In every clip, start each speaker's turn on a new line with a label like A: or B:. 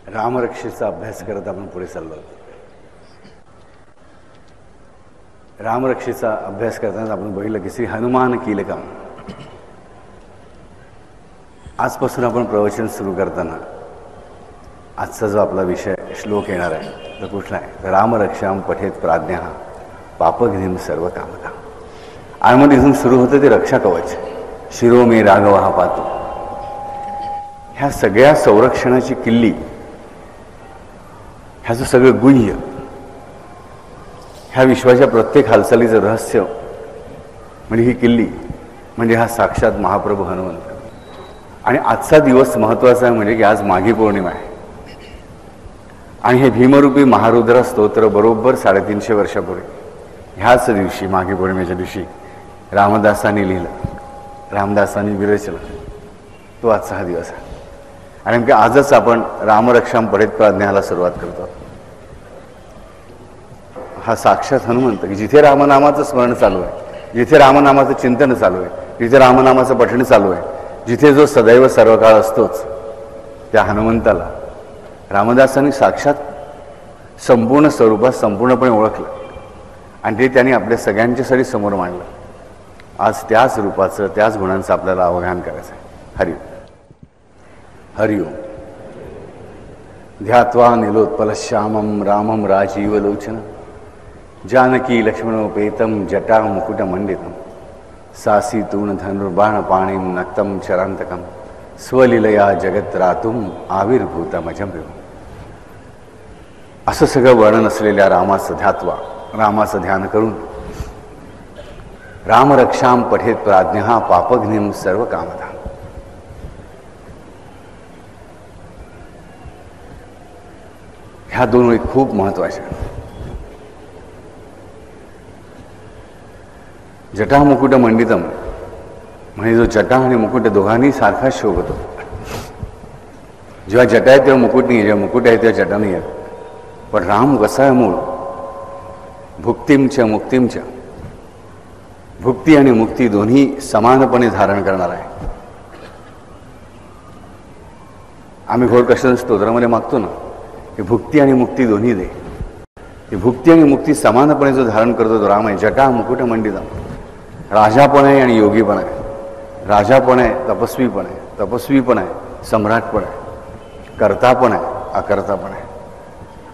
A: रामरक्षेचा अभ्यास करत आपण पुढे चाललो. रामरक्षेचा अभ्यास करताना आपण बघितलं की श्री हनुमान कीलकम. आजपासून आपण प्रवचन सुरू करताना आजचा जो आपला विषय श्लोक येणार आहे तो कुठला आहे, तर रामरक्षाम पठेत प्राज्ञा पापघ्निम सर्व कामदा. आणि मग इथून सुरू होतं ते रक्षा कवच, शिरो मे राघव हा पातो. ह्या सगळ्या संरक्षणाची किल्ली, ह्याचं सगळं गुह्य, ह्या विश्वाच्या प्रत्येक हालचालीचं रहस्य म्हणजे ही किल्ली म्हणजे हा साक्षात महाप्रभू हनुमंत. आणि आजचा दिवस महत्त्वाचा आहे म्हणजे की आज माघी पौर्णिमा आहे. आणि हे भीमरूपी महारुद्र स्तोत्र बरोबर 350 वर्षापूर्वी ह्याच दिवशी, माघी पौर्णिमेच्या दिवशी रामदासांनी लिहिलं, रामदासांनी विरचलं. तो आजचा हा दिवस आहे. आणि नेमके आजच आपण रामरक्षाम पठेत प्राज्ञाला सुरुवात करतो. हा साक्षात हनुमंत की जिथे रामनामाचं स्मरण चालू आहे, जिथे रामनामाचं चिंतन चालू आहे, जिथे रामनामाचं पठण चालू आहे, जिथे जो सदैव सर्व काळ असतोच, त्या हनुमंताला रामदासांनी साक्षात संपूर्ण स्वरूपात संपूर्णपणे ओळखलं आणि ते त्यांनी आपल्या सगळ्यांच्यासाठी समोर मांडलं. आज त्याच रूपाचं, त्याच गुणांचं आपल्याला अवगाहन करायचं आहे. हरिओम. हरिओम. ध्यात्वा नीलोत्पलश्यामं रामं राजीवलोचनं जानकी लक्ष्मणोपेतं जटा मुकुटमंडितं सासीतूण धनुर्बाणपाणिं नक्तं चरान्तकं स्वलीलया जगत्रातुम आविर्भूतमजं. असं सगळं वर्णन असलेल्या रामाचं ध्यात्वा, रामाचं ध्यान करून रामरक्षाम पठेत प्राज्ञा पापघ्निम सर्व कामदा. ह्या दोन ओळी खूप महत्वाच्या. जटा मुकुट मंडितम म्हणजे जो जटा आणि मुकुट दोघांनी सारखा शोभतो. जेव्हा जटा आहे तेव्हा मुकुट नाही, जेव्हा मुकुट आहे तेव्हा जटा नाही आहे. पण राम कसा आहे मूळ, भुक्तिमच्या मुक्तिमच्या, भुक्ती आणि मुक्ती दोन्ही समानपणे धारण करणार आहे. आम्ही घोर कशा स्तोत्रामध्ये मागतो ना की भुक्ती आणि मुक्ती दोन्ही दे. ती भुक्ती आणि मुक्ती समानपणे जो धारण करतो तो राम आहे. जटा मुकुट मंडितम. राजा पण आहे आणि योगी पण आहे. राजा पण आहे, तपस्वी पण आहे, तपस्वी पण आहे, सम्राट पण आहे, कर्ता पण आहे, अकर्ता पण आहे,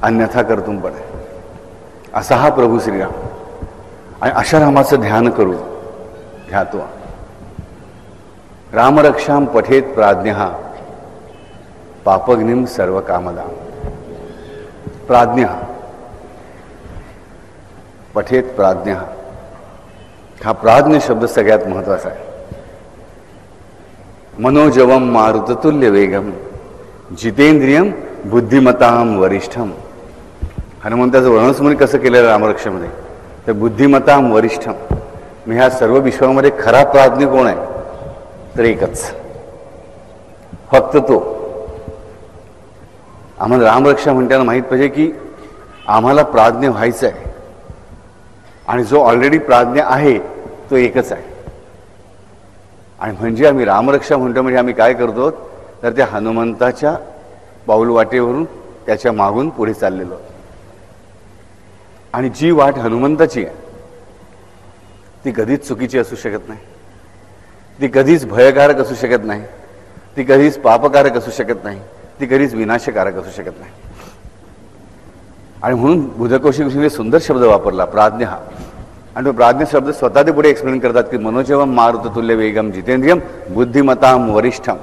A: अन्यथा कर्तुम पण आहे. असा हा प्रभू श्रीराम. आणि अशा रामाचं ध्यान करू ध्यात्वा रामरक्षाम पठेत प्राज्ञा पापघ्निम सर्व कामदा. प्राज्ञा, पठेत प्राज्ञा. हा प्राज्ञ शब्द सगळ्यात महत्वाचा आहे. मनोजवम मारुततुल्य वेगम जितेंद्रियम बुद्धिमताम वरिष्ठम. हनुमंताचं वर्णन कसं केलेलं रामरक्षामध्ये, तर बुद्धिमताम वरिष्ठम. मी ह्या सर्व विश्वामध्ये खरा प्राज्ञ कोण आहे, तर एकच, फक्त तो. आम्हाला रामरक्षा म्हणताना माहीत पाहिजे की आम्हाला प्राज्ञ व्हायचं आहे आणि जो ऑलरेडी प्राज्ञ आहे तो एकच आहे. आणि म्हणजे आम्ही रामरक्षा म्हणतो म्हणजे आम्ही काय करतो, तर त्या हनुमंताच्या पाऊलवाटेवरून त्याच्या मागून पुढे चाललेलो. आणि जी वाट हनुमंताची आहे ती कधीच चुकीची असू शकत नाही, ती कधीच भयकारक असू शकत नाही, ती कधीच पापकारक असू शकत नाही, ती कधीच विनाशकारक असू शकत नाही. आणि म्हणून बुधकोशी ऋषीने सुंदर शब्द वापरला प्राज्ञ हा. आणि तो प्राज्ञ शब्द स्वतः ते पुढे एक्सप्लेन करतात की मनोजवम मारुततुल्य वेगम जितेंद्रियम बुद्धिमताम वरिष्ठम.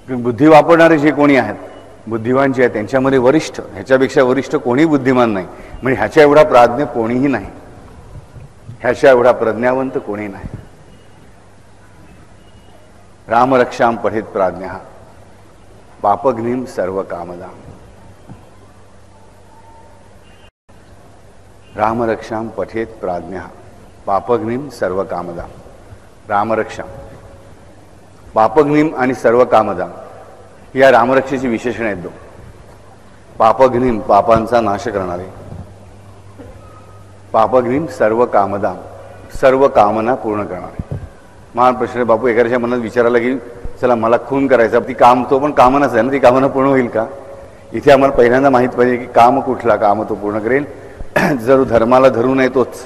A: बुद्धी वापरणारे जे कोणी आहेत, बुद्धिवान जे आहेत, त्यांच्यामध्ये वरिष्ठ, ह्याच्यापेक्षा वरिष्ठ कोणी बुद्धिमान नाही. म्हणजे ह्याच्या एवढा प्राज्ञ कोणीही नाही, ह्याच्या एवढा प्रज्ञावंत कोणी नाही. रामरक्षाम पठेत प्राज्ञा पापघ्निम सर्व कामदा. रामरक्षाम पठेत प्राज्ञा पापघ्निम सर्व कामदा. रामरक्षाम, पापघ्निम आणि सर्व कामदा या रामरक्षेची विशेषण आहेत दोन. पापघ्निम पापांचा नाश करणारे, पापग्रीम सर्व कामदाम, सर्व कामना पूर्ण करणारे. महान प्रश्न बापू एखाद्याच्या मनात विचारायला की चला मला खून करायचा, ती काम तो पण कामनाच आहे ना, ती कामना पूर्ण होईल का? इथे आम्हाला पहिल्यांदा माहीत पाहिजे की काम कुठला, काम तो पूर्ण करेल. जर धर्माला धरून आहे तोच,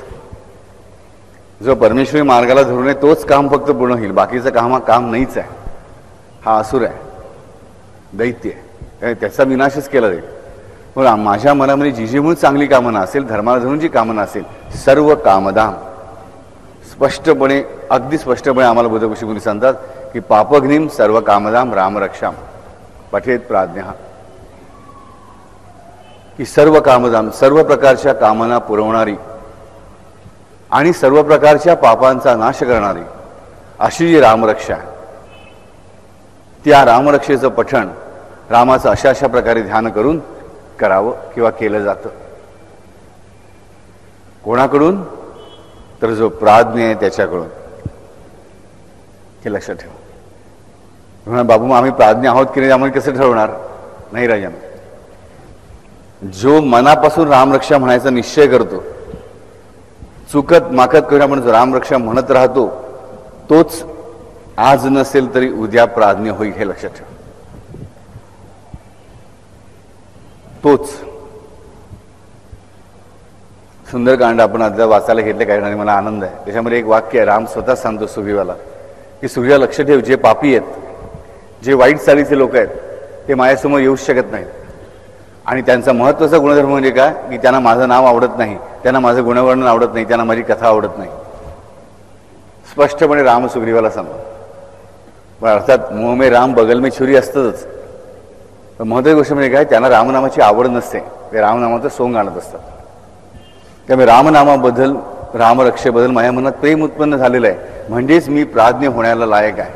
A: जो परमेश्वरी मार्गाला धरून आहे तोच काम फक्त पूर्ण होईल, बाकीचं काम नाहीच आहे. हा असुर आहे, दैत्य आहे, त्याचा विनाशच केला जाईल. पण माझ्या मनामध्ये जी जी मूळ चांगली कामना असेल, धर्माला धरून जी कामना असेल, सर्व कामदाम, स्पष्टपणे अगदी स्पष्टपणे आम्हाला बुद्धऋषी मुनी सांगतात की पापघ्नीम सर्व कामदाम रामरक्षाम पठेत प्राज्ञा, की सर्व कामदाम, सर्व प्रकारच्या कामना पुरवणारी आणि सर्व प्रकारच्या पापांचा नाश करणारी अशी जी रामरक्षा आहे, त्या रामरक्षेचं पठण रामाचं अशा प्रकारे ध्यान करून करावं किंवा केलं जातं. कोणाकडून? तर जो प्राज्ञ आहे त्याच्याकडून. हे लक्षात ठेवा. म्हणा बाबू मग आम्ही प्राज्ञ आहोत की नाही आम्हाला कसं ठरवणार? नाही राजा, जो मनापासून रामरक्षा म्हणायचा निश्चय करतो, चुकत माकत करून आपण जो रामरक्षा म्हणत राहतो, तोच आज नसेल तरी उद्या प्राज्ञ होईल. हे लक्षात ठेवा. तोच सुंदरकांड आपण आता वाचायला घेतले काही आणि मला आनंद आहे. त्याच्यामध्ये एक वाक्य आहे, राम स्वतः सांगतो सुग्रीवाला की सुग्रीवा लक्ष ठेव, जे पापी आहेत, जे वाईट चालीचे लोक आहेत, ते माझ्यासमोर येऊच शकत नाहीत. आणि त्यांचा महत्त्वाचा गुणधर्म म्हणजे काय की त्यांना माझं नाव आवडत नाही, त्यांना माझं गुणवर्णन आवडत नाही, त्यांना माझी कथा आवडत नाही. स्पष्टपणे राम सुग्रीवाला सांगतो. पण अर्थात मोह में राम बगल में छुरी असतंच. पण महत्त्वाची गोष्ट म्हणजे काय, त्यांना रामनामाची आवड नसते, ते रामनामाचं सोंग आणत असतात. त्यामुळे रामनामाबद्दल, रामरक्षेबद्दल माझ्या मनात प्रेम उत्पन्न झालेलं आहे, म्हणजेच मी प्राज्ञ होण्याला लायक आहे.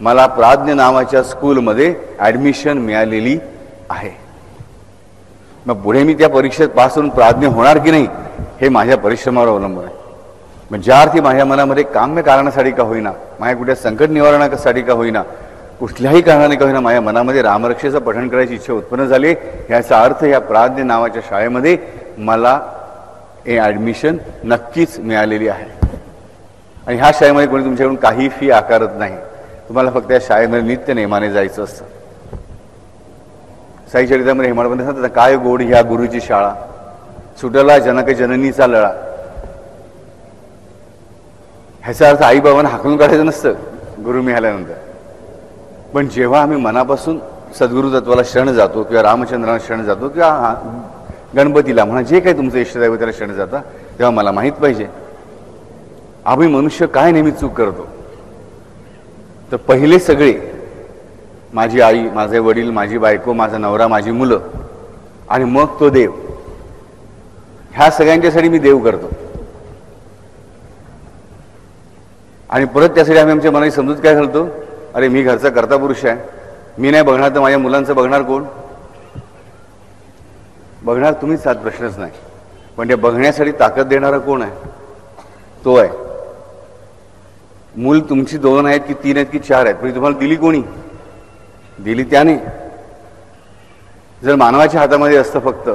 A: मला प्राज्ञ नावाच्या स्कूलमध्ये ॲडमिशन मिळालेली आहे. मग पुढे मी त्या परीक्षेत पास होऊन प्राज्ञ होणार की नाही हे माझ्या परिश्रमावर अवलंबून आहे. मग ज्या अर्थी माझ्या मनामध्ये काम्य कारणासाठी का होईना, माझ्या कुठल्या संकट निवारणासाठी का होईना, कुठल्याही कारणाने का होईना माझ्या मनामध्ये रामरक्षेचं पठण करायची इच्छा उत्पन्न झाली, याचा अर्थ या प्राज्ञ नावाच्या शाळेमध्ये मला हे ॲडमिशन नक्कीच मिळालेली आहे. आणि ह्या शाळेमध्ये कोणी तुमच्याकडून काही फी आकारत नाही, तुम्हाला फक्त या शाळेमध्ये नित्य नेमाने जायचं असतं. साई चरित्रामध्ये हेमाडमध्ये सांगतात, काय गोड ह्या गुरुची शाळा, सुटला जनक जननीचा लळा. ह्याचा अर्थ आई बाबांना हाकलून काढायचं नसतं गुरु मिळाल्यानंतर. पण जेव्हा आम्ही मनापासून सद्गुरु तत्वाला शरण जातो किंवा रामचंद्राला शरण जातो किंवा गणपतीला म्हणा, जे काही तुमचं इष्टदैव त्याला शरण जाता, तेव्हा मला माहीत पाहिजे आम्ही मनुष्य काय नेहमी चूक करतो. तर पहिले सगळे माझी आई, माझे वडील, माझी बायको, माझा नवरा, माझी मुलं आणि मग तो देव, ह्या सगळ्यांच्यासाठी मी देव करतो. आणि परत त्यासाठी आम्ही आमच्या मनाची समजूत काय घालतो, अरे मी घरचा कर्ता पुरुष आहे, मी नाही बघणार तर माझ्या मुलांचं बघणार कोण? बघणार तुम्हीच, हाच प्रश्नच नाही. पण ते बघण्यासाठी ताकद देणारा कोण आहे? तो आहे. मूल तुमची 2 आहेत की 3 आहेत की 4 आहेत, पण तुम्हाला दिली कोणी? दिली त्याने. जर मानवाच्या हातामध्ये असतं फक्त,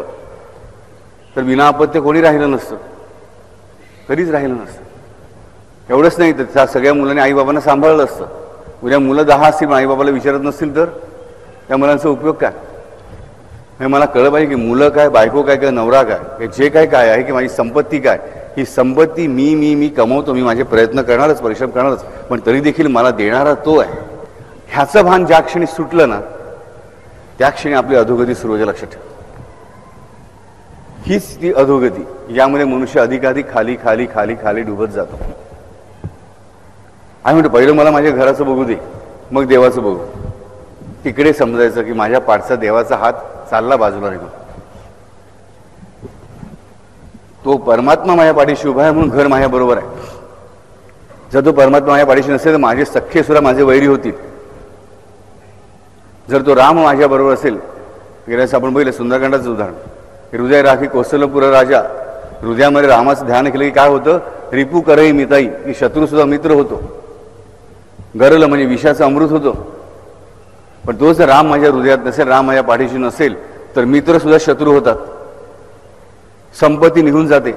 A: तर विना अपत्य कोणी राहिलं नसतं, कधीच राहिलं नसतं. एवढंच नाही तर त्या सगळ्या मुलांनी आईबाबांना सांभाळलं असतं. उद्या मुलं 10 असतील पण आईबाबाला विचारत नसतील तर त्या मुलांचा उपयोग काय? हे मला कळलं पाहिजे की मुलं काय, बायको काय, किंवा नवरा काय, जे काय आहे की माझी संपत्ती काय, ही संपत्ती मी कमवतो, मी माझे प्रयत्न करणारच, परिश्रम करणारच, पण तरी देखील मला देणारा तो आहे. ह्याचं भान ज्या क्षणी सुटलं ना, त्या क्षणी आपली अधोगती सुरू होते. लक्षात ठेवा, हीच ती अधोगती, यामध्ये मनुष्य अधिकाधिक खाली खाली खाली खाली डुबत जातो. आणि म्हणतो पहिलं मला माझ्या घराचं बघू दे, मग देवाचं बघू. तिकडे समजायचं की माझ्या पाठचा देवाचा हात चालला बाजूला निघून. तो परमात्मा माझ्या पाठीशी उभा आहे म्हणून घर माझ्या बरोबर आहे. जर तो परमात्मा माझ्या पाठीशी नसेल तर माझे सख्खे सुद्धा माझे वैरी होतील. जर तो राम माझ्या बरोबर असेल, गेल्यास आपण बघितलं सुंदरकांडाचं उदाहरण, हृदय राखी कौशलपुर राजा, हृदयामध्ये रामाचं ध्यान केलं की काय होतं, रिपू करही मिताई, की शत्रू सुद्धा मित्र होतो. गरल म्हणजे विषाचं अमृत होतो. पण तो जर राम माझ्या हृदयात नसेल, राम माझ्या पाठीशी नसेल, तर मित्र सुद्धा शत्रू होतात, संपत्ती निघून जाते.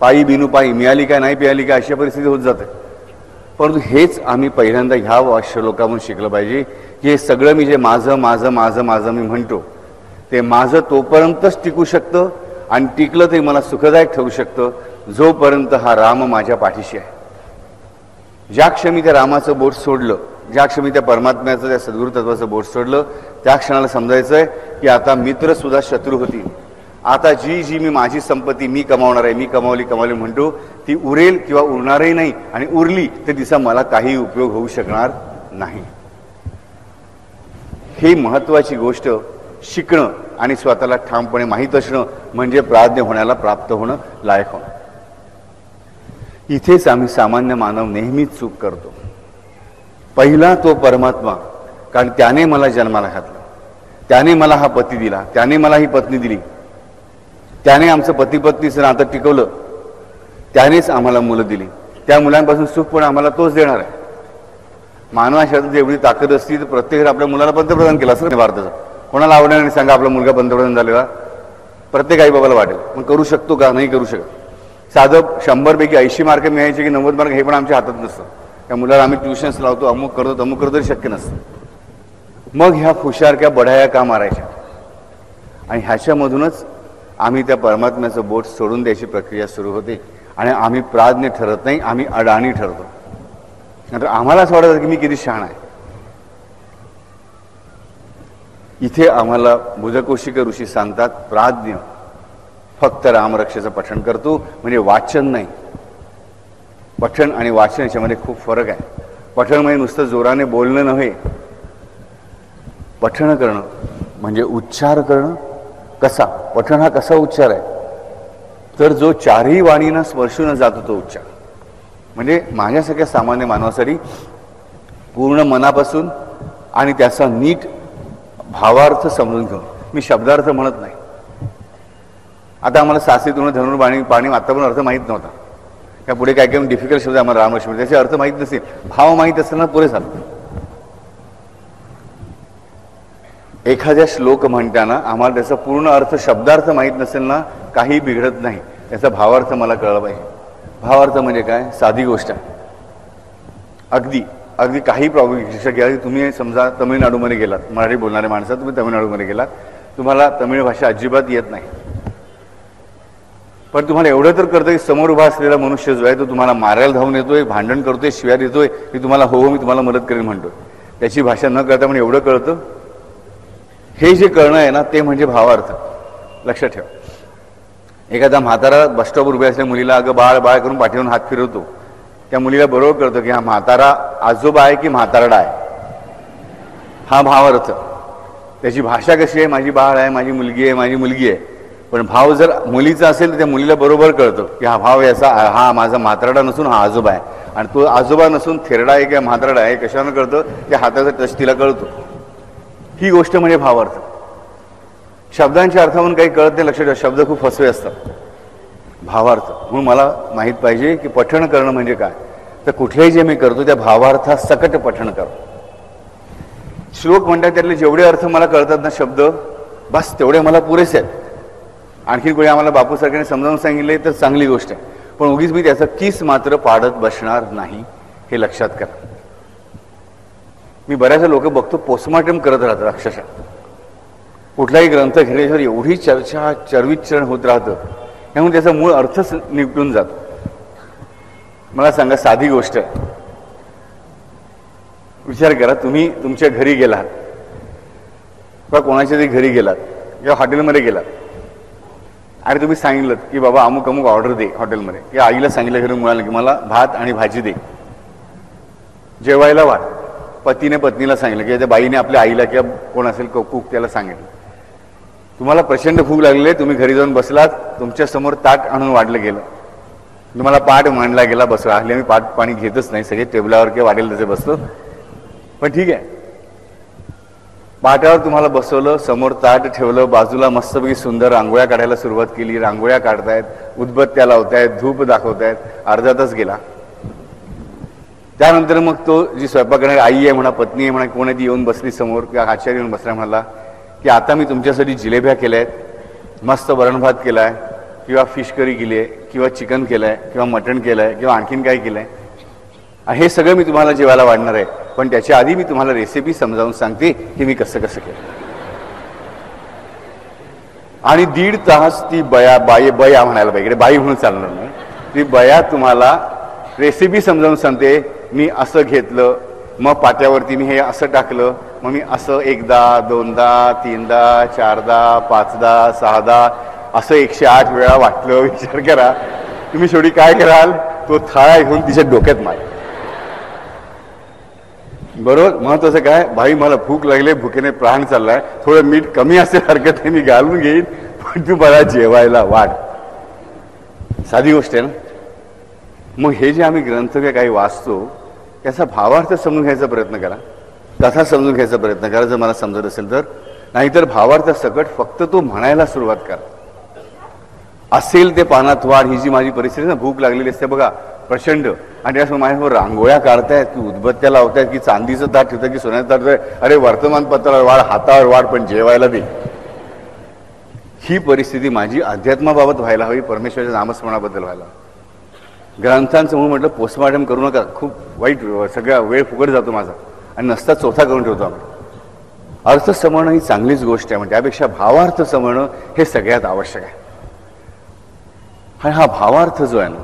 A: पायी बिनू पायी, मिळाली काय नाही मिळाली काय अशा परिस्थिती होत जाते. परंतु हेच आम्ही पहिल्यांदा ह्या श्लोकामधून शिकलं पाहिजे की हे सगळं मी जे माझं माझं माझं माझं मी म्हणतो ते माझं तोपर्यंतच टिकू शकतं आणि टिकलं ते मला सुखदायक ठेवू शकतं जोपर्यंत हा राम माझ्या पाठीशी आहे. ज्या क्षणी त्या रामाचं बोट सोडलं, ज्या क्षणी त्या परमात्म्याचं त्या सद्गुरु तत्वाचं बोट सोडलं, त्या क्षणाला समजायचंय की आता मित्र सुद्धा शत्रू होती. आता जी जी मी माझी संपत्ती मी कमावणार आहे, मी कमावली म्हणतो ती उरेल किंवा उरणारही नाही, आणि उरली तर तिचा मला काही उपयोग होऊ शकणार नाही. ही महत्वाची गोष्ट शिकणं आणि स्वतःला ठामपणे माहीत असणं म्हणजे प्राज्ञ होण्याला प्राप्त होणं, लायक होणं. इथेच आम्ही सामान्य मानव नेहमीच चूक करतो. पहिला तो परमात्मा, कारण त्याने मला जन्माला घातलं, त्याने मला हा पती दिला, त्याने मला ही पत्नी दिली, त्याने आमचं पती पत्नीचं नातं टिकवलं, त्यानेच आम्हाला मुलं दिली, त्या मुलांपासून सुख पण आम्हाला तोच देणार आहे. मानवाशास्त्रात एवढी ताकद असती तर प्रत्येक आपल्या मुलाला पंतप्रधान केला असं भारताचा. कोणाला आवडणार नाही सांगा आपला मुलगा पंतप्रधान झालेला? प्रत्येक आई बाबाला वाटेल, पण करू शकतो का? नाही करू शकत. साधं 100 पैकी 80 मार्क मिळायचे की 90 मार्क हे पण आमच्या हातात नसतं. त्या मुलाला आम्ही ट्युशन्स लावतो, अमुक करतो तरी शक्य नसतं. मग ह्या हुशारक्या बढाया का मारायच्या? आणि ह्याच्यामधूनच आम्ही त्या परमात्म्याचं बोट सोडून द्यायची प्रक्रिया सुरू होते आणि आम्ही प्राज्ञ ठरत नाही, आम्ही अडाणी ठरतो. नंतर आम्हाला असं वाटतं की मी किती शहाणा आहे. इथे आम्हाला बुधकौशिक ऋषी सांगतात प्राज्ञ फक्त रामरक्षेचं पठण करतो, म्हणजे वाचन नाही. पठण आणि वाचन याच्यामध्ये खूप फरक आहे. पठण म्हणजे नुसतं जोराने बोलणं नव्हे, पठण करणं म्हणजे उच्चार करणं. कसा पठण हा कसा उच्चार आहे तर जो चारही वाणीनं स्पर्शून जातो तो उच्चार. म्हणजे माझ्यासारख्या सामान्य मानवासाठी पूर्ण मनापासून आणि त्याचा नीट भावार्थ समजून घेऊन, मी शब्दार्थ म्हणत नाही. आता आम्हाला सासे तृण धनुर पाणी आता पण अर्थ माहीत नव्हता. त्या पुढे काय काय डिफिकल्ट शब्द आम्हाला रामलक्ष्मण त्याचे अर्थ माहीत नसेल, भाव माहीत असताना पुरे झालं. एखाद्या श्लोक म्हणताना आम्हाला त्याचा पूर्ण अर्थ शब्दार्थ माहीत नसेल ना, काही बिघडत नाही. त्याचा भावार्थ मला कळला पाहिजे. भावार्थ म्हणजे काय? साधी गोष्ट आहे. अगदी काही प्रॉब्लेम घ्या. तुम्ही समजा तमिळनाडूमध्ये गेलात, मराठी बोलणारे माणसं, तुम्ही तमिळनाडूमध्ये गेलात, तुम्हाला तमिळ भाषा अजिबात येत नाही, पण तुम्हाला एवढं तर कळतं की समोर उभा असलेला मनुष्य जो आहे तो तुम्हाला मारायला धावून येतोय, भांडण करतोय, शिव्या देतोय, की तुम्हाला हो मी तुम्हाला मदत करेन म्हणतोय. त्याची भाषा न कळता पण एवढं कळतं. हे जे कळणं आहे ना ते म्हणजे भावार्थ. लक्षात ठेवा. एखादा म्हातारा बस स्टॉपवर उभे असलेल्या मुलीला अगं बाळ बाळ करून पाठीवरून हात फिरवतो, त्या मुलीला बरोबर कळतं की हा म्हातारा आजोबा आहे की म्हातारडा आहे. हा भावार्थ. त्याची भाषा कशी आहे? माझी बाळ आहे, माझी मुलगी आहे, माझी मुलगी आहे. पण भाव जर मुलीचा असेल तर त्या मुलीला बरोबर कळतं की हा भाव याचा, हा माझा म्हातारडा नसून हा आजोबा आहे. आणि तो आजोबा नसून थेरडा आहे किंवा म्हातारडा आहे कशानं कळतं? त्या हाताचा टच तिला कळतो. ही गोष्ट म्हणजे भावार्थ. शब्दांच्या अर्थावरून काही कळत नाही. लक्षात ठेवा, शब्द खूप फसवे असतात. भावार्थ म्हणून मला माहीत पाहिजे की पठण करणं म्हणजे काय. तर कुठलेही जे मी करतो त्या भावार्थात सकट पठण करो. श्लोक म्हणतात त्यातले जेवढे अर्थ मला कळतात ना शब्द, बस तेवढे मला पुरेसे आहेत. आणखी कोणी आम्हाला बापू सरकारने समजावून सांगितले तर चांगली गोष्ट आहे, पण उगीच मी त्याचा किस मात्र पाडत बसणार नाही, हे लक्षात करा. मी बऱ्याच लोक बघतो पोस्टमॉर्टम करत राहतात. अक्षरशः कुठलाही ग्रंथ घेण्याच्यावर एवढी चर्चा चरविचरण होत राहतं, त्यामुळे त्याचा मूळ अर्थच निपटून जातो. मला सांगा, साधी गोष्ट आहे. विचार करा, तुम्ही तुमच्या घरी गेलात किंवा कोणाच्या तरी घरी गेलात किंवा हॉटेलमध्ये गेलात आणि तुम्ही सांगितलं की बाबा अमुक अमुक ऑर्डर दे हॉटेलमध्ये, किंवा आईला सांगितलं घरी मुलाला की मला भात आणि भाजी दे, जेवायला वाढ. पतीने पत्नीला सांगितलं किंवा त्या बाईने आपल्या आईला किंवा कोण असेल कुक त्याला सांगितलं. तुम्हाला प्रचंड भूक लागली, तुम्ही घरी जाऊन बसलात, तुमच्या समोर ताट आणून वाढलं गेलं, तुम्हाला पाट मांडला गेला, बसला. हल्ली आम्ही पाट पाणी घेतच नाही, सगळे टेबलावर किंवा वाढेल तसे बसतो. पण ठीक आहे, पाटावर तुम्हाला बसवलं, समोर ताट ठेवलं, बाजूला मस्तपैकी सुंदर रांगोळ्या काढायला सुरुवात केली. रांगोळ्या काढतायत, उदबत्त्या लावतायत, धूप दाखवतायत. अर्धा तास गेला. त्यानंतर मग तो जी स्वयंपाक करणारी आई आहे म्हणा, पत्नी आहे म्हणा, कोण आहे ती येऊन बसली समोर किंवा आचार्य येऊन बसला, म्हणाला की आता मी तुमच्यासाठी जिलेब्या केल्या आहेत, मस्त वरण भात केला आहे, किंवा फिश करी केली आहे किंवा चिकन केलं आहे किंवा मटण केलं आहे किंवा आणखीन काय केलं आहे, हे सगळं मी तुम्हाला जेवायला वाढणार आहे. पण त्याच्या आधी मी तुम्हाला रेसिपी समजावून सांगते की मी कसं कसं केलं. आणि 1.5 तास ती बया म्हणायला पाहिजे, बाई म्हणून चालणार नाही, ती बया तुम्हाला रेसिपी समजावून सांगते. मी असं घेतलं, मग पाट्यावरती मी हे असं टाकलं, मग मी असं 1दा 2दा 3दा 4दा 5दा 6दा असं 108 वेळा वाटलं. विचार करा तुम्ही शेवटी काय कराल, तो थाळा घेऊन तिच्या डोक्यात मार. बरोबर. महत्वाचं काय, भाई मला भूक लागली, भुकेने प्राण चाललाय, थोडं मीठ कमी असेल हरकत नाही, मी घालून घेईन, पण तू मला जेवायला वाढ. साधी गोष्ट आहे ना. मग हे जे आम्ही ग्रंथ काही वाचतो त्याचा भावार्थ समजून घ्यायचा प्रयत्न करा, कथा समजून घ्यायचा प्रयत्न करा जर मला समजत असेल तर. नाहीतर भावार्थ सकट फक्त तो म्हणायला सुरुवात करा. असेल ते पानात वाढ, ही जी माझी परिस्थिती ना, भूक लागलेली असते बघा प्रचंड, आणि त्यासमोर माझ्यासमोर रांगोळ्या काढतायत की उदबत्त्या लावतायत की चांदीचं ताट ठेवतात की सोन्याचं ताट ठेवताय, अरे वर्तमानपत्रावर वाढ, हातावर वाढ, पण जेवायला दे. ही परिस्थिती माझी अध्यात्माबाबत व्हायला हवी, परमेश्वराच्या नामस्मरणाबद्दल व्हायला. ग्रंथांचं म्हणून म्हटलं पोस्टमॉर्टम करू नका, खूप वाईट, सगळा वेळ फुकट जातो माझा, आणि नसता चौथा करून ठेवतो आम्ही. अर्थ समजणं ही चांगलीच गोष्ट आहे, म्हणजे त्यापेक्षा भावार्थ समजणं हे सगळ्यात आवश्यक आहे. आणि हा भावार्थ जो आहे ना,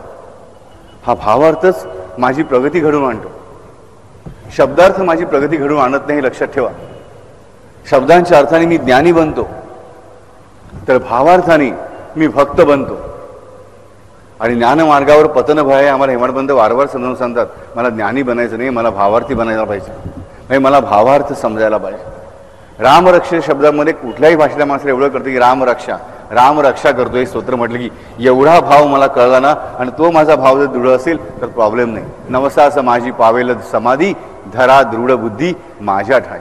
A: हा भावार्थच माझी प्रगती घडवून आणतो. शब्दार्थ माझी प्रगती घडवून आणत नाही, लक्षात ठेवा. शब्दांच्या अर्थाने मी ज्ञानी बनतो, तर भावार्थाने मी भक्त बनतो. आणि ज्ञानमार्गावर पतन भय आम्हाला हेमडबंद वारंवार समजावून सांगतात, मला ज्ञानी बनायचं नाही, मला भावार्थी बनायला पाहिजे, म्हणजे मला भावार्थ समजायला पाहिजे. रामरक्षा शब्दामध्ये कुठल्याही भाषेला माणसाला एवढं करतं की रामरक्षा करतोय स्तोत्र म्हटलं की एवढा भाव मला कळला ना, आणि तो माझा भाव जर दृढ असेल तर प्रॉब्लेम नाही. नवसास माझी पावेल समाधी, धरा दृढ बुद्धी माझ्या ठाई.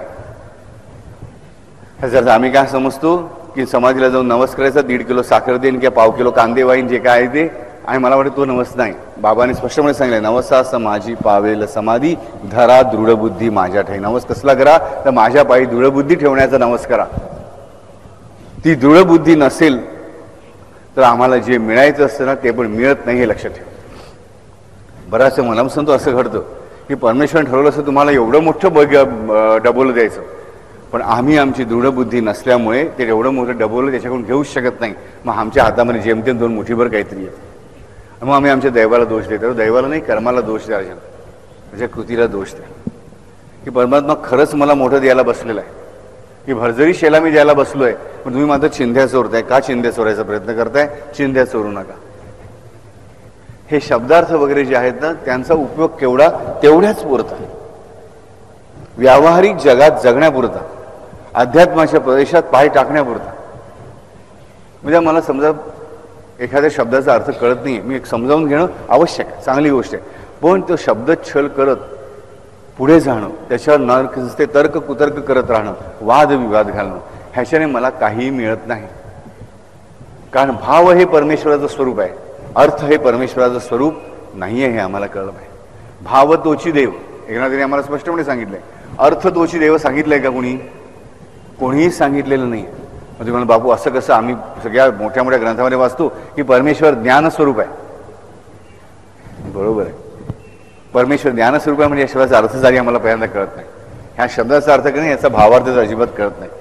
A: ह्याचा आम्ही काय समजतो की समाधीला जाऊन नवस करायचा, 1.5 किलो साखर देईन किंवा 1/2 किलो कांदे वाईन, जे काय आहे ते. आणि मला वाटतं तो नवस नाही. बाबांनी स्पष्टपणे सांगितलं, नवसास माझी पावेल समाधी, धरा दृढ बुद्धी माझ्या ठाई. नवस कसला करा, तर माझ्या पायी दृढ बुद्धी ठेवण्याचा नवस करा. ती दृढ बुद्धी नसेल तर आम्हाला जे मिळायचं असतं ना ते पण मिळत नाही, हे लक्षात ठेवा. बराचसा मला सांगतो असं घडतं की परमेश्वर ठरवलं असं तुम्हाला एवढं मोठं डबोलं द्यायचं, पण आम्ही आमची दृढ बुद्धी नसल्यामुळे ते एवढं मोठं डबोलं त्याच्याकडून घेऊच शकत नाही. मग आमच्या हातामध्ये जेमतेम 2 मुठीभर काहीतरी आहे, मग आम्ही आमच्या दैवाला दोष देतो. दैवाला नाही, कर्माला दोष द्या, म्हणजे कृतीला दोष द्या. की परमात्मा खरंच मला मोठं द्यायला बसलेलं आहे, की भरजरी शेला मी द्यायला बसलोय, पण तुम्ही माझं चिंध्या चोरताय. का चिंध्या चोरायचा प्रयत्न करताय? चिंध्या चोरू नका. हे शब्दार्थ वगैरे जे आहेत ना, त्यांचा उपयोग केवढा, तेवढ्याच पुरता, व्यावहारिक जगात जगण्यापुरता, अध्यात्माच्या प्रदेशात पाय टाकण्यापुरता. म्हणजे मला समजा एखाद्या शब्दाचा अर्थ कळत नाही, मी एक समजावून घेणं आवश्यक आहे, चांगली गोष्ट आहे, पण तो शब्द छल करत पुढे जाणं, त्याच्यावर ते तर्क कुतर्क करत राहणं, वादविवाद घालणं, ह्याच्याने मला काहीही मिळत नाही. कारण भाव हे परमेश्वराचं स्वरूप आहे, अर्थ हे परमेश्वराचं स्वरूप नाही आहे, हे आम्हाला कळलं पाहिजे. भाव तोची देव, एकनाथांनी आम्हाला स्पष्टपणे सांगितलंय. अर्थ तोची देव सांगितलंय का कोणीही सांगितलेलं नाही. म्हणजे मला बापू असं कसं, आम्ही सगळ्या मोठ्या मोठ्या ग्रंथामध्ये वाचतो की परमेश्वर ज्ञान स्वरूप आहे. बरोबर आहे, परमेश्वर ज्ञान स्वरूप आहे, म्हणजे या शब्दाचा अर्थ जरी आम्हाला पहिल्यांदा कळत नाही. ह्या शब्दाचा अर्थ नाही, याचा भावार्थ अजिबात कळत नाही.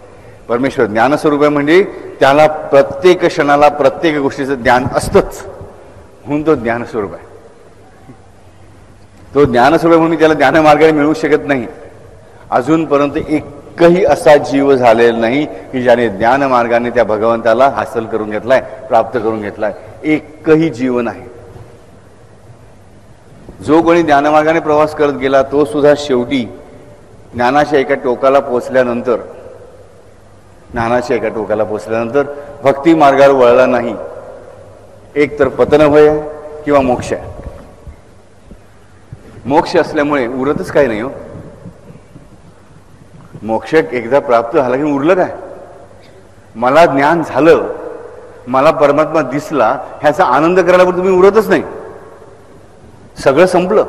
A: परमेश्वर ज्ञान स्वरूप आहे म्हणजे त्याला प्रत्येक क्षणाला प्रत्येक गोष्टीचं ज्ञान असतंच, म्हणून तो ज्ञान स्वरूप आहे. तो ज्ञान स्वरूप म्हणून त्याला ज्ञानमार्गाने मिळू शकत नाही. अजूनपर्यंत एकही असा जीव झालेला नाही की ज्याने ज्ञानमार्गाने त्या भगवंताला हासल करून घेतलाय, प्राप्त करून घेतलाय. एकही जीव नाही. जो कोणी ज्ञानमार्गाने प्रवास करत गेला तो सुद्धा शेवटी ज्ञानाच्या एका टोकाला पोचल्यानंतर भक्ती मार्गावर वळला नाही. एक तर पतनभय आहे किंवा मोक्ष आहे. मोक्ष असल्यामुळे उरतच काही नाही हो. मोक्ष एकदा प्राप्त झाला की उरलं काय? मला ज्ञान झालं, मला परमात्मा दिसला, ह्याचा आनंद करायला पण तुम्ही उरतच नाही. सगळं संपलं,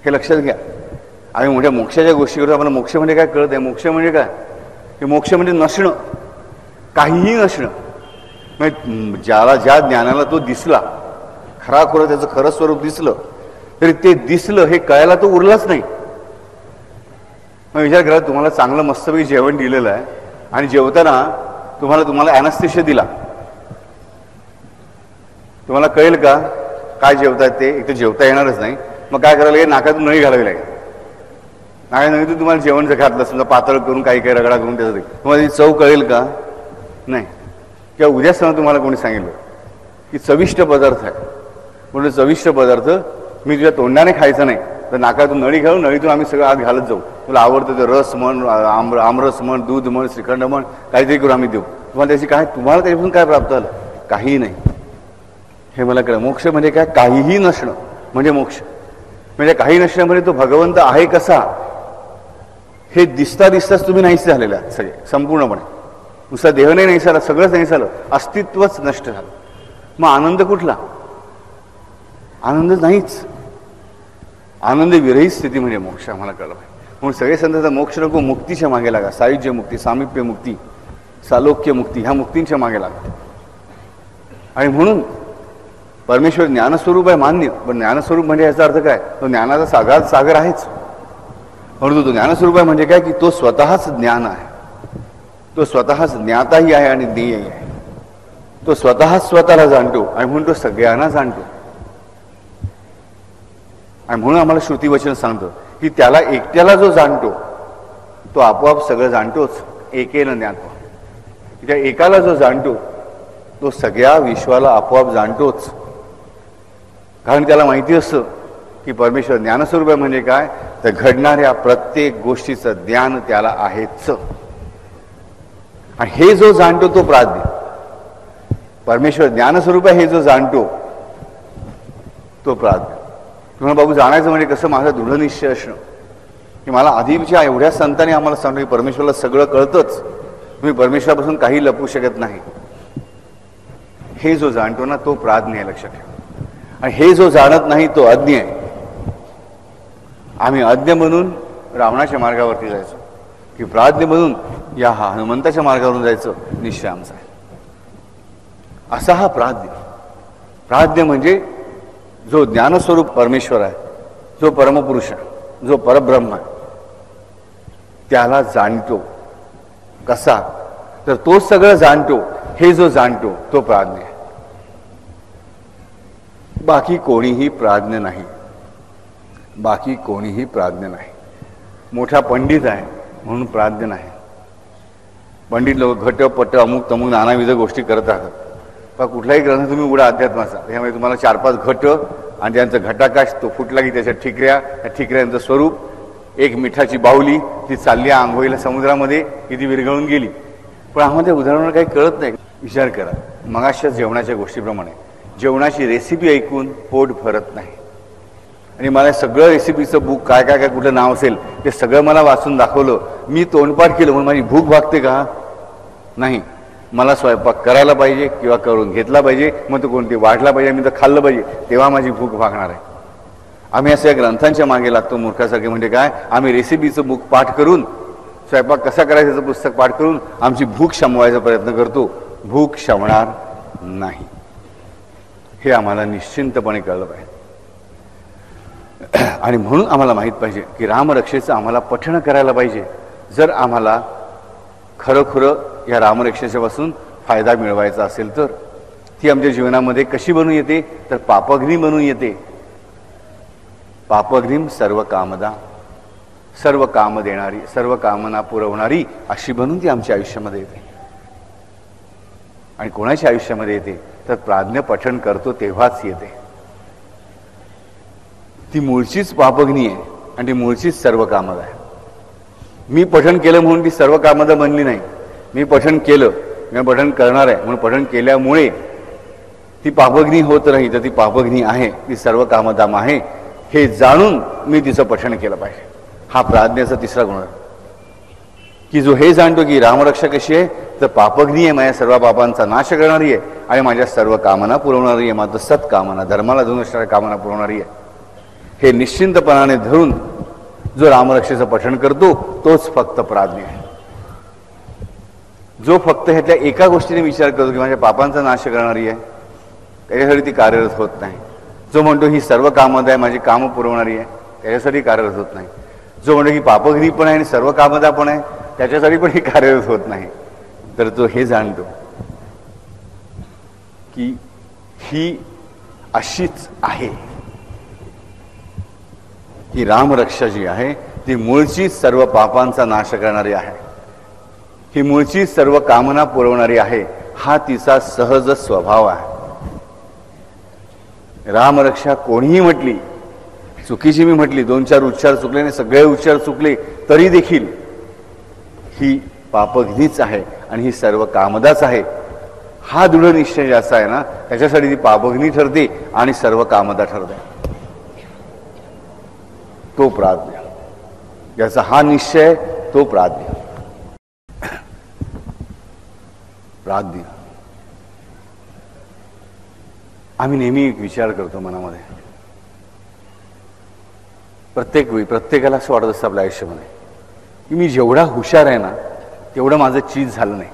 A: हे लक्षात घ्या. आम्ही मोठ्या मोक्षाच्या गोष्टी करतो, आम्हाला मोक्ष म्हणजे काय कळत आहे. मोक्ष म्हणजे काय? की मोक्ष म्हणजे नसणं, काहीही नसणं. म्हणजे ज्या ज्ञानाला तो दिसला, खराखुरं त्याचं खरं स्वरूप दिसलं, तरी ते दिसलं हे कळायला तो उरलाच नाही. मग विचार करा, तुम्हाला चांगलं मस्तपैकी जेवण दिलेलं आहे आणि जेवताना तुम्हाला ॲनास्थेशिया दिला. तुम्हाला कळेल का काय जेवताय ते? एक तर जेवता येणारच नाही. मग काय करायला लागेल? नाकातून नळी घालावी लागेल. नाका नळीतून तुम्हाला जेवण जर घातलं, समजा पातळ करून काही रगडा करून, त्यासाठी तुम्हाला ती चव कळेल का? नाही. किंवा उद्या समजा तुम्हाला कोणी सांगितलं की चविष्ट पदार्थ आहे, म्हणून चविष्ट पदार्थ मी तुझ्या तोंडाने खायचं नाही, तर नाकातून नळी घालून नळीतून आम्ही सगळं आत घालत जाऊ. तुला आवडतं ते रस म्हण, आमरस म्हण, दूध म्हण, श्रीखंड म्हण, काहीतरी करून आम्ही देऊ. तुम्हाला त्याच्यापासून काय प्राप्त झालं? काही नाही. हे मला कळलं. मोक्ष म्हणजे काय? काहीही नसणं म्हणजे मोक्ष. म्हणजे काही नसणं म्हणजे तो भगवंत आहे कसा हे दिसताच तुम्ही नाहीच झालेले आहात सगळे, संपूर्णपणे. नुसता देह नाही झाला, सगळंच नाही झालं, अस्तित्वच नष्ट झालं. मग आनंद कुठला? आनंद नाहीच. आनंद विरहित स्थिती म्हणजे मोक्ष. आम्हाला कळलं पाहिजे. म्हणून सगळे संत मोक्ष नको, मुक्तीच्या मागे लागा. सायुज्य मुक्ती, सामिप्य मुक्ती, सालोक्य मुक्ती, ह्या मुक्तींच्या मागे लागा. आणि म्हणून परमेश्वर ज्ञानस्वरूप आहे मान्य, पण ज्ञानस्वरूप म्हणजे याचा अर्थ काय? तो ज्ञानाचा सागर आहेच. परंतु तो ज्ञानस्वरूप आहे म्हणजे काय? की तो स्वतःच ज्ञान आहे, तो स्वतःच ज्ञाताही आहे आणि ज्ञेयही आहे. तो स्वतःच स्वतःला जाणतो आणि म्हणून तो सगळ्यांना जाणतो. आणि म्हणून आम्हाला श्रुतीवचन सांगतं की त्याला एकट्याला जो जाणतो तो आपोआप सगळं जाणतोच. एकेन ज्ञात्वा. त्या एकाला जो जाणतो तो सगळ्या विश्वाला आपोआप जाणतोच. कारण त्याला माहिती असतं की परमेश्वर ज्ञानस्वरूप आहे म्हणजे काय? तर घडणाऱ्या प्रत्येक गोष्टीचं ज्ञान त्याला आहेच. आणि हे जो जाणतो तो प्राज्ञ. परमेश्वर ज्ञानस्वरूप आहे हे जो जाणतो तो प्राज्ञ. तुम्हाला बाबू जाणायचं म्हणजे कसं? माझा दृढ निश्चय असणं की मला आधीच्या एवढ्या संतांनी आम्हाला सांगतो की परमेश्वराला सगळं कळतंच, तुम्ही परमेश्वरापासून काही लपवू शकत नाही. हे जो जाणतो ना तो प्राज्ञ आहे, लक्षात ठेवा. आणि हे जो जाणत नाही तो अज्ञ आहे. आम्ही अज्ञ म्हणून रावणाच्या मार्गावरती जायचो, की प्राज्ञ म्हणून या हनुमंताच्या मार्गावरून जायचं निश्चय आमचा आहे. असा हा प्राज्ञ. प्राज्ञ म्हणजे जो ज्ञानस्वरूप परमेश्वर आहे, जो परमपुरुष आहे, जो परब्रह्म आहे, त्याला जाणतो. कसा? तर तो सगळं जाणतो. हे जो जाणतो तो प्राज्ञ आहे. बाकी कोणीही प्राज्ञ नाही. बाकी कोणीही प्राज्ञ नाही. मोठा पंडित आहे म्हणून प्राज्ञ नाही. पंडित लोक घट पट अमुक तमुक नानाविध गोष्टी करत राहतात. पण कुठलाही ग्रंथ तुम्ही उघडा अध्यात्माचा, त्यामुळे तुम्हाला 4-5 घट आणि त्यांचं घटाकाश, तो फुटला की त्याच्या ठिकऱ्या, त्या ठिकऱ्यांचं स्वरूप, एक मिठाची बाहुली, ती चालली आंघोळीला समुद्रामध्ये, की ती विरघळून गेली. पण आम्हाला त्या उदाहरणाला काही कळत नाही. विचार करा, मगाशच्या जेवणाच्या गोष्टीप्रमाणे जेवणाची रेसिपी ऐकून पोट भरत नाही. आणि मला सगळं रेसिपीचं बुक काय काय काय कुठलं नाव असेल ते सगळं मला वाचून दाखवलं, मी तोंडपाठ केलं, म्हणून माझी भूक भागते का? नाही. मला स्वयंपाक करायला पाहिजे किंवा करून घेतला पाहिजे, मग तो कोणती वाढला पाहिजे, मी तर खाल्लं पाहिजे, तेव्हा माझी भूक भागणार आहे. आम्ही अशा ग्रंथांच्या मागे लागतो मूर्खासारखे. म्हणजे काय? आम्ही रेसिपीचं बुक पाठ करून, स्वयंपाक कसा करायचं याचं पुस्तक पाठ करून आमची भूक शमवायचा प्रयत्न करतो. भूक शमणार नाही. हे आम्हाला निश्चिंतपणे कळलं पाहिजे. आणि म्हणून आम्हाला माहीत पाहिजे की रामरक्षेचं आम्हाला पठण करायला पाहिजे. जर आम्हाला खरोखरं या रामरक्षेच्यापासून फायदा मिळवायचा असेल तर ती आमच्या जीवनामध्ये कशी बनून येते? तर पापघ्नी बनून येते. पापघ्नीम सर्व कामदा, सर्व काम देणारी, सर्व कामना पुरवणारी अशी बनून ती आमच्या आयुष्यामध्ये येते. आणि कोणाच्या आयुष्यामध्ये येते? तर प्राज्ञ पठण करतो तेव्हाच येते. ती मूळचीच पापघ्नी आहे आणि ती मूळचीच सर्व कामदा आहे. मी पठण केलं म्हणून ती सर्व कामदा बनली नाही. मी पठण केलं, मी पठण करणार आहे म्हणून पठण केल्यामुळे ती पापघ्नी होत नाही, तर ती पापघ्नी आहे, ती सर्व कामदाम आहे हे जाणून मी तिचं पठण केलं पाहिजे. हा प्राज्ञेचा तिसरा गुण आहे की जो हे जाणतो की रामरक्षा कशी आहे? तर पापघ्नी आहे, माझ्या सर्व पापांचा नाश करणारी आहे आणि माझ्या सर्व कामना पुरवणारी आहे. माझं सत्कामना, धर्माला धरून असणाऱ्या कामना पुरवणारी आहे. हे निश्चिंतपणाने धरून जो रामरक्षेचं पठण करतो तोच फक्त प्राज्ञ आहे. जो फक्त ह्यातल्या एका गोष्टीने विचार करतो की माझ्या पापांचा नाश करणारी आहे, त्याच्यासाठी ती कार्यरत होत नाही. जो म्हणतो ही सर्व कामद आहे, माझी कामं पुरवणारी आहे, त्याच्यासाठी कार्यरत होत नाही. जो म्हणतो की पापघ्नी पण आहे आणि सर्व कामदा पण आहे, त्याच्यासाठी पण ही कार्यरत होत नाही. तर तो हे जाणतो की ही अशीच आहे. ही रामरक्षा जी आहे ती मूळचीच सर्व पापांचा नाश करणारी आहे. ही मूळचीच सर्व कामना पुरवणारी आहे. हा तिचा सहज स्वभाव आहे. रामरक्षा कोणीही म्हटली, चुकीची मी म्हटली, 2-4 उच्चार चुकले आणि सगळे उच्चार चुकले तरी देखील ही पापघ्नीच आहे आणि ही सर्व कामदाच आहे. हा दृढ निश्चय ज्याचा आहे ना, त्याच्यासाठी ती पापघ्नी ठरते आणि सर्व कामदा ठरते. तो प्राज्ञ, ज्याचा हा निश्चय, तो प्राज्ञ. प्राज्ञ. आम्ही नेहमी एक विचार करतो मनामध्ये, प्रत्येक वेळी प्रत्येकाला असं वाटत असतं आपल्या आयुष्यामध्ये की मी जेवढा हुशार आहे ना तेवढं माझं चीज झालं नाही.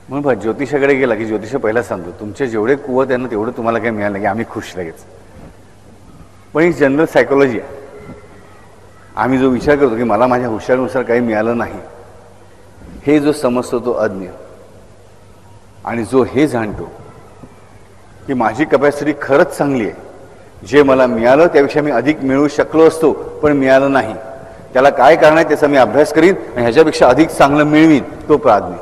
A: म्हणून ज्योतिषाकडे गेला की ज्योतिष पहिला सांगतो तुमचे जेवढे कुवत आहे ना तेवढं तुम्हाला काही मिळालं की आम्ही खुश लगेच. पण ही जनरल सायकोलॉजी आहे. आम्ही जो विचार करतो की मला माझ्या हुशारीनुसार काही मिळालं नाही, हे जो समजतो तो अज्ञ. आणि जो हे जाणतो की माझी कपॅसिटी खरंच चांगली आहे, जे मला मिळालं त्यापेक्षा मी अधिक मिळवू शकलो असतो पण मिळालं नाही, त्याला काय कारण आहे त्याचा मी अभ्यास करीन आणि ह्याच्यापेक्षा अधिक चांगलं मिळवीन, तो प्राज्ञ.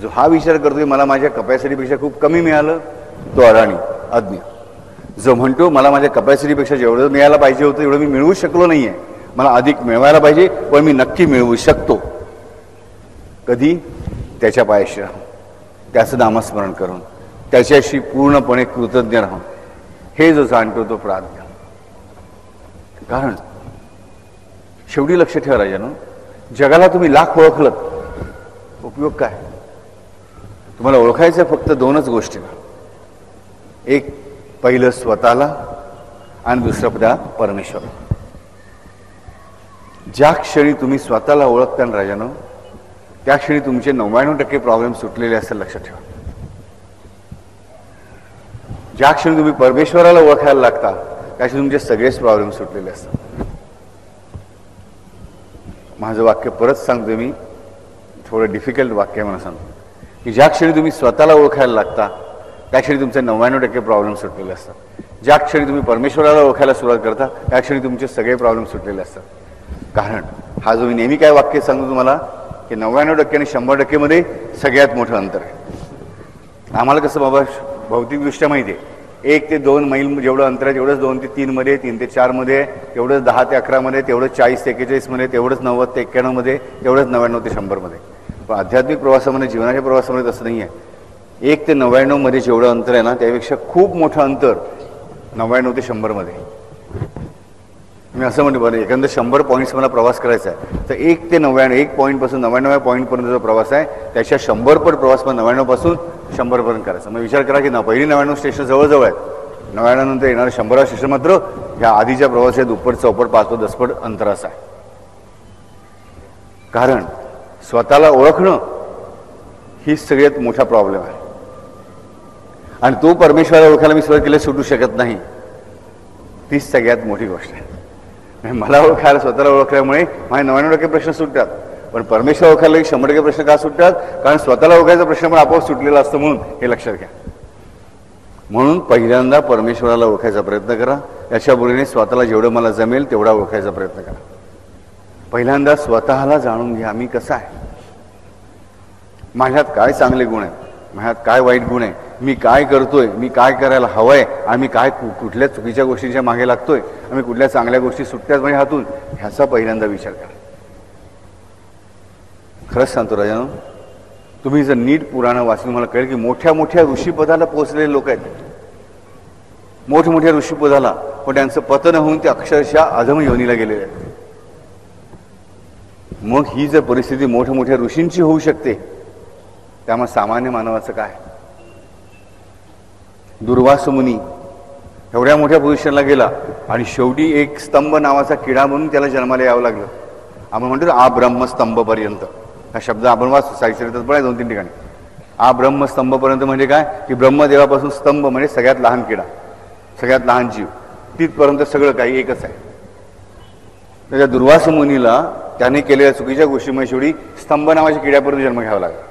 A: जो हा विचार करतो की मला माझ्या कपॅसिटीपेक्षा खूप कमी मिळालं, तो अडाणी, अज्ञ. जो म्हणतो मला माझ्या कपॅसिटीपेक्षा जेवढं मिळायला पाहिजे होतं एवढं मी मिळवू शकलो नाहीये, मला अधिक मिळवायला पाहिजे पण मी नक्की मिळवू शकतो. कधी? त्याच्या पायाशी राहून, त्याचं नामस्मरण करून, त्याच्याशी पूर्णपणे कृतज्ञ राहून. हे जो जाणतो तो प्राज्ञ. कारण शेवटी लक्ष ठेवा राजानो, जगाला तुम्ही लाख ओळखलत, उपयोग काय? तुम्हाला ओळखायचं फक्त 2च गोष्टी. एक पहिलं स्वतःला आणि दुसरं परमेश्वर. ज्या क्षणी तुम्ही स्वतःला ओळखता ना राजानो, त्या क्षणी तुमचे 99% प्रॉब्लेम सुटलेले असेल, लक्षात ठेवा. ज्या क्षणी तुम्ही परमेश्वराला ओळखायला लागता त्या क्षणी तुमचे सगळेच प्रॉब्लेम सुटलेले असतात. माझं वाक्य परत सांगतो मी, थोडं डिफिकल्ट वाक्य म्हणून सांगतो की ज्या क्षणी तुम्ही स्वतःला ओळखायला लागता त्या क्षणी तुमचे 99% प्रॉब्लेम सुटलेले असतात. ज्या क्षणी तुम्ही परमेश्वराला ओळखायला सुरुवात करता त्या क्षणी तुमचे सगळे प्रॉब्लेम सुटलेले असतात. कारण हा जो मी नेहमी काय वाक्य सांगतो तुम्हाला की 99% आणि 100% मध्ये सगळ्यात मोठं अंतर आहे. आम्हाला कसं बाबा भौतिकदृष्ट्या माहिती आहे, 1 ते 2 मैल जेवढं अंतर आहे तेवढंच 2 ते 3 मध्ये, 3 ते 4 मध्ये, तेवढंच 10 ते 11 मध्ये, तेवढंच 40 ते 41 मध्ये, तेवढंच 90 ते 91 मध्ये, तेवढंच 99 ते 100 मध्ये. पण आध्यात्मिक प्रवासामध्ये, जीवनाच्या प्रवासामध्ये तसं नाही आहे. 1 ते 99 मध्ये जेवढं अंतर आहे ना त्यापेक्षा खूप मोठं अंतर 99 ते 100 मध्ये. मी असं म्हणतो बरं, एखादं 100 पॉईंट्स मला प्रवास करायचा आहे तर 1 ते 99, 1 पॉईंटपासून 99 पॉईंटपर्यंत जो प्रवास आहे त्याच्या 100 पट प्रवास पण 99 पासून 100 पर्यंत करायचा. मग विचार करा की पहिली 99 स्टेशन जवळजवळ आहेत, 99 नंतर येणारं 100 स्टेशन मात्र ह्या आधीच्या प्रवासाच्या दुप्पट, चौपट, 5 10 पट अंतराचा आहे. कारण स्वतःला ओळखणं ही सगळ्यात मोठा प्रॉब्लेम आहे. आणि तो परमेश्वराला ओळखायला मी सुरुवात केली सुटू शकत नाही, तीच सगळ्यात मोठी गोष्ट आहे. मला ओळखायला, स्वतःला ओळखल्यामुळे माझे 99% प्रश्न सुटतात, पण परमेश्वर ओळखायला 100% प्रश्न का सुटतात? कारण स्वतःला ओळखायचा प्रश्न पण आपोआप सुटलेला असतो, म्हणून हे लक्षात घ्या. म्हणून पहिल्यांदा परमेश्वराला ओळखायचा प्रयत्न करा. याच्या बोलीने स्वतःला जेवढं मला जमेल तेवढा ओळखायचा प्रयत्न करा. पहिल्यांदा स्वतःला जाणून घ्या, मी कसा आहे, माझ्यात काय चांगले गुण आहेत, माझ्यात काय वाईट गुण आहे, मी काय करतोय, मी काय करायला हवंय, आम्ही काय कुठल्या चुकीच्या गोष्टींच्या मागे लागतोय, आम्ही कुठल्या चांगल्या गोष्टी सुटत्यात माझ्या हातून, ह्याचा पहिल्यांदा विचार करा. खरंच सांगतो राजानो, तुम्ही जर नीट पुराणं वाचून मला कळेल की मोठ्या मोठ्या ऋषीपदाला पोहोचलेले लोक आहेत, मोठमोठ्या ऋषीपदाला, पण त्यांचं पतन होऊन ते अक्षरशः अधम योनीला गेलेले आहेत. मग ही जर परिस्थिती मोठमोठ्या ऋषींची होऊ शकते, त्यामुळे सामान्य मानवाचं काय? दुर्वास मुनी एवढ्या मोठ्या पोझिशनला गेला आणि शेवटी एक स्तंभ नावाचा किडा म्हणून त्याला जन्माला यावं लागलं. आपण म्हणतो ना, आ ब्रह्मस्तंभपर्यंत हा शब्द आपण वाचतो साहित्यचरित्रात पण आहे 2-3 ठिकाणी. आ ब्रह्मस्तंभपर्यंत म्हणजे काय की ब्रह्मदेवापासून स्तंभ म्हणजे सगळ्यात लहान किडा, सगळ्यात लहान जीव, तिथपर्यंत सगळं काही एकच आहे. त्याच्या दुर्वास मुनीला त्याने केलेल्या चुकीच्या गोष्टीमुळे शेवटी स्तंभ नावाच्या किड्यापर्यंत जन्म घ्यावा लागला.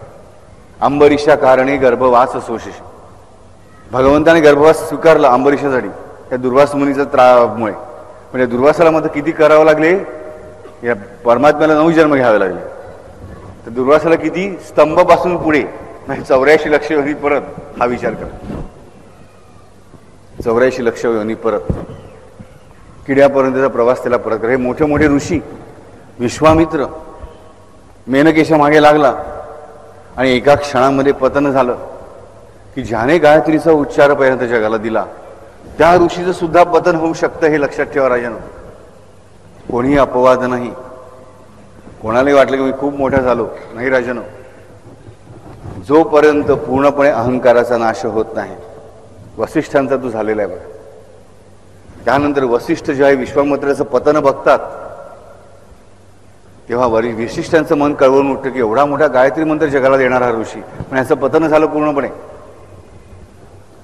A: अंबरीशा कारणे गर्भवास सोशिष, भगवंताने गर्भवास स्वीकारला अंबरीशासाठी त्या दुर्वास मुनीच्या त्रामुळे. म्हणजे दुर्वासाला मात्र किती करावं लागले, या परमात्म्याला 9 जन्म घ्यावे लागले. तर दुर्वासाला किती, स्तंभापासून पुढे म्हणजे 84 लक्ष योनी परत. हा विचार करा, 84 लक्ष योनी परत किड्यापर्यंतचा प्रवास त्याला परत करा. हे मोठे मोठे ऋषी, विश्वामित्र मेनकेच्या मागे लागला आणि एका क्षणामध्ये पतन झालं की ज्याने गायत्रीचा उच्चार पहिल्यांदा जगाला दिला त्या ऋषीचं सुद्धा पतन होऊ शकतं, हे लक्षात ठेवा राजानं. कोणीही अपवाद नाही. कोणालाही वाटलं की मी खूप मोठा झालो, नाही राजानं. जोपर्यंत पूर्णपणे अहंकाराचा नाश होत नाही, वसिष्ठांचा तो झालेला आहे बघा. त्यानंतर वसिष्ठ जे आहे विश्वामित्राचं पतन बघतात तेव्हा विशिष्टांचं मन कळवून उठतं की एवढा मोठा गायत्री मंत्र जगाला देणारा हा ऋषी, पण याचं पतन झालं पूर्णपणे.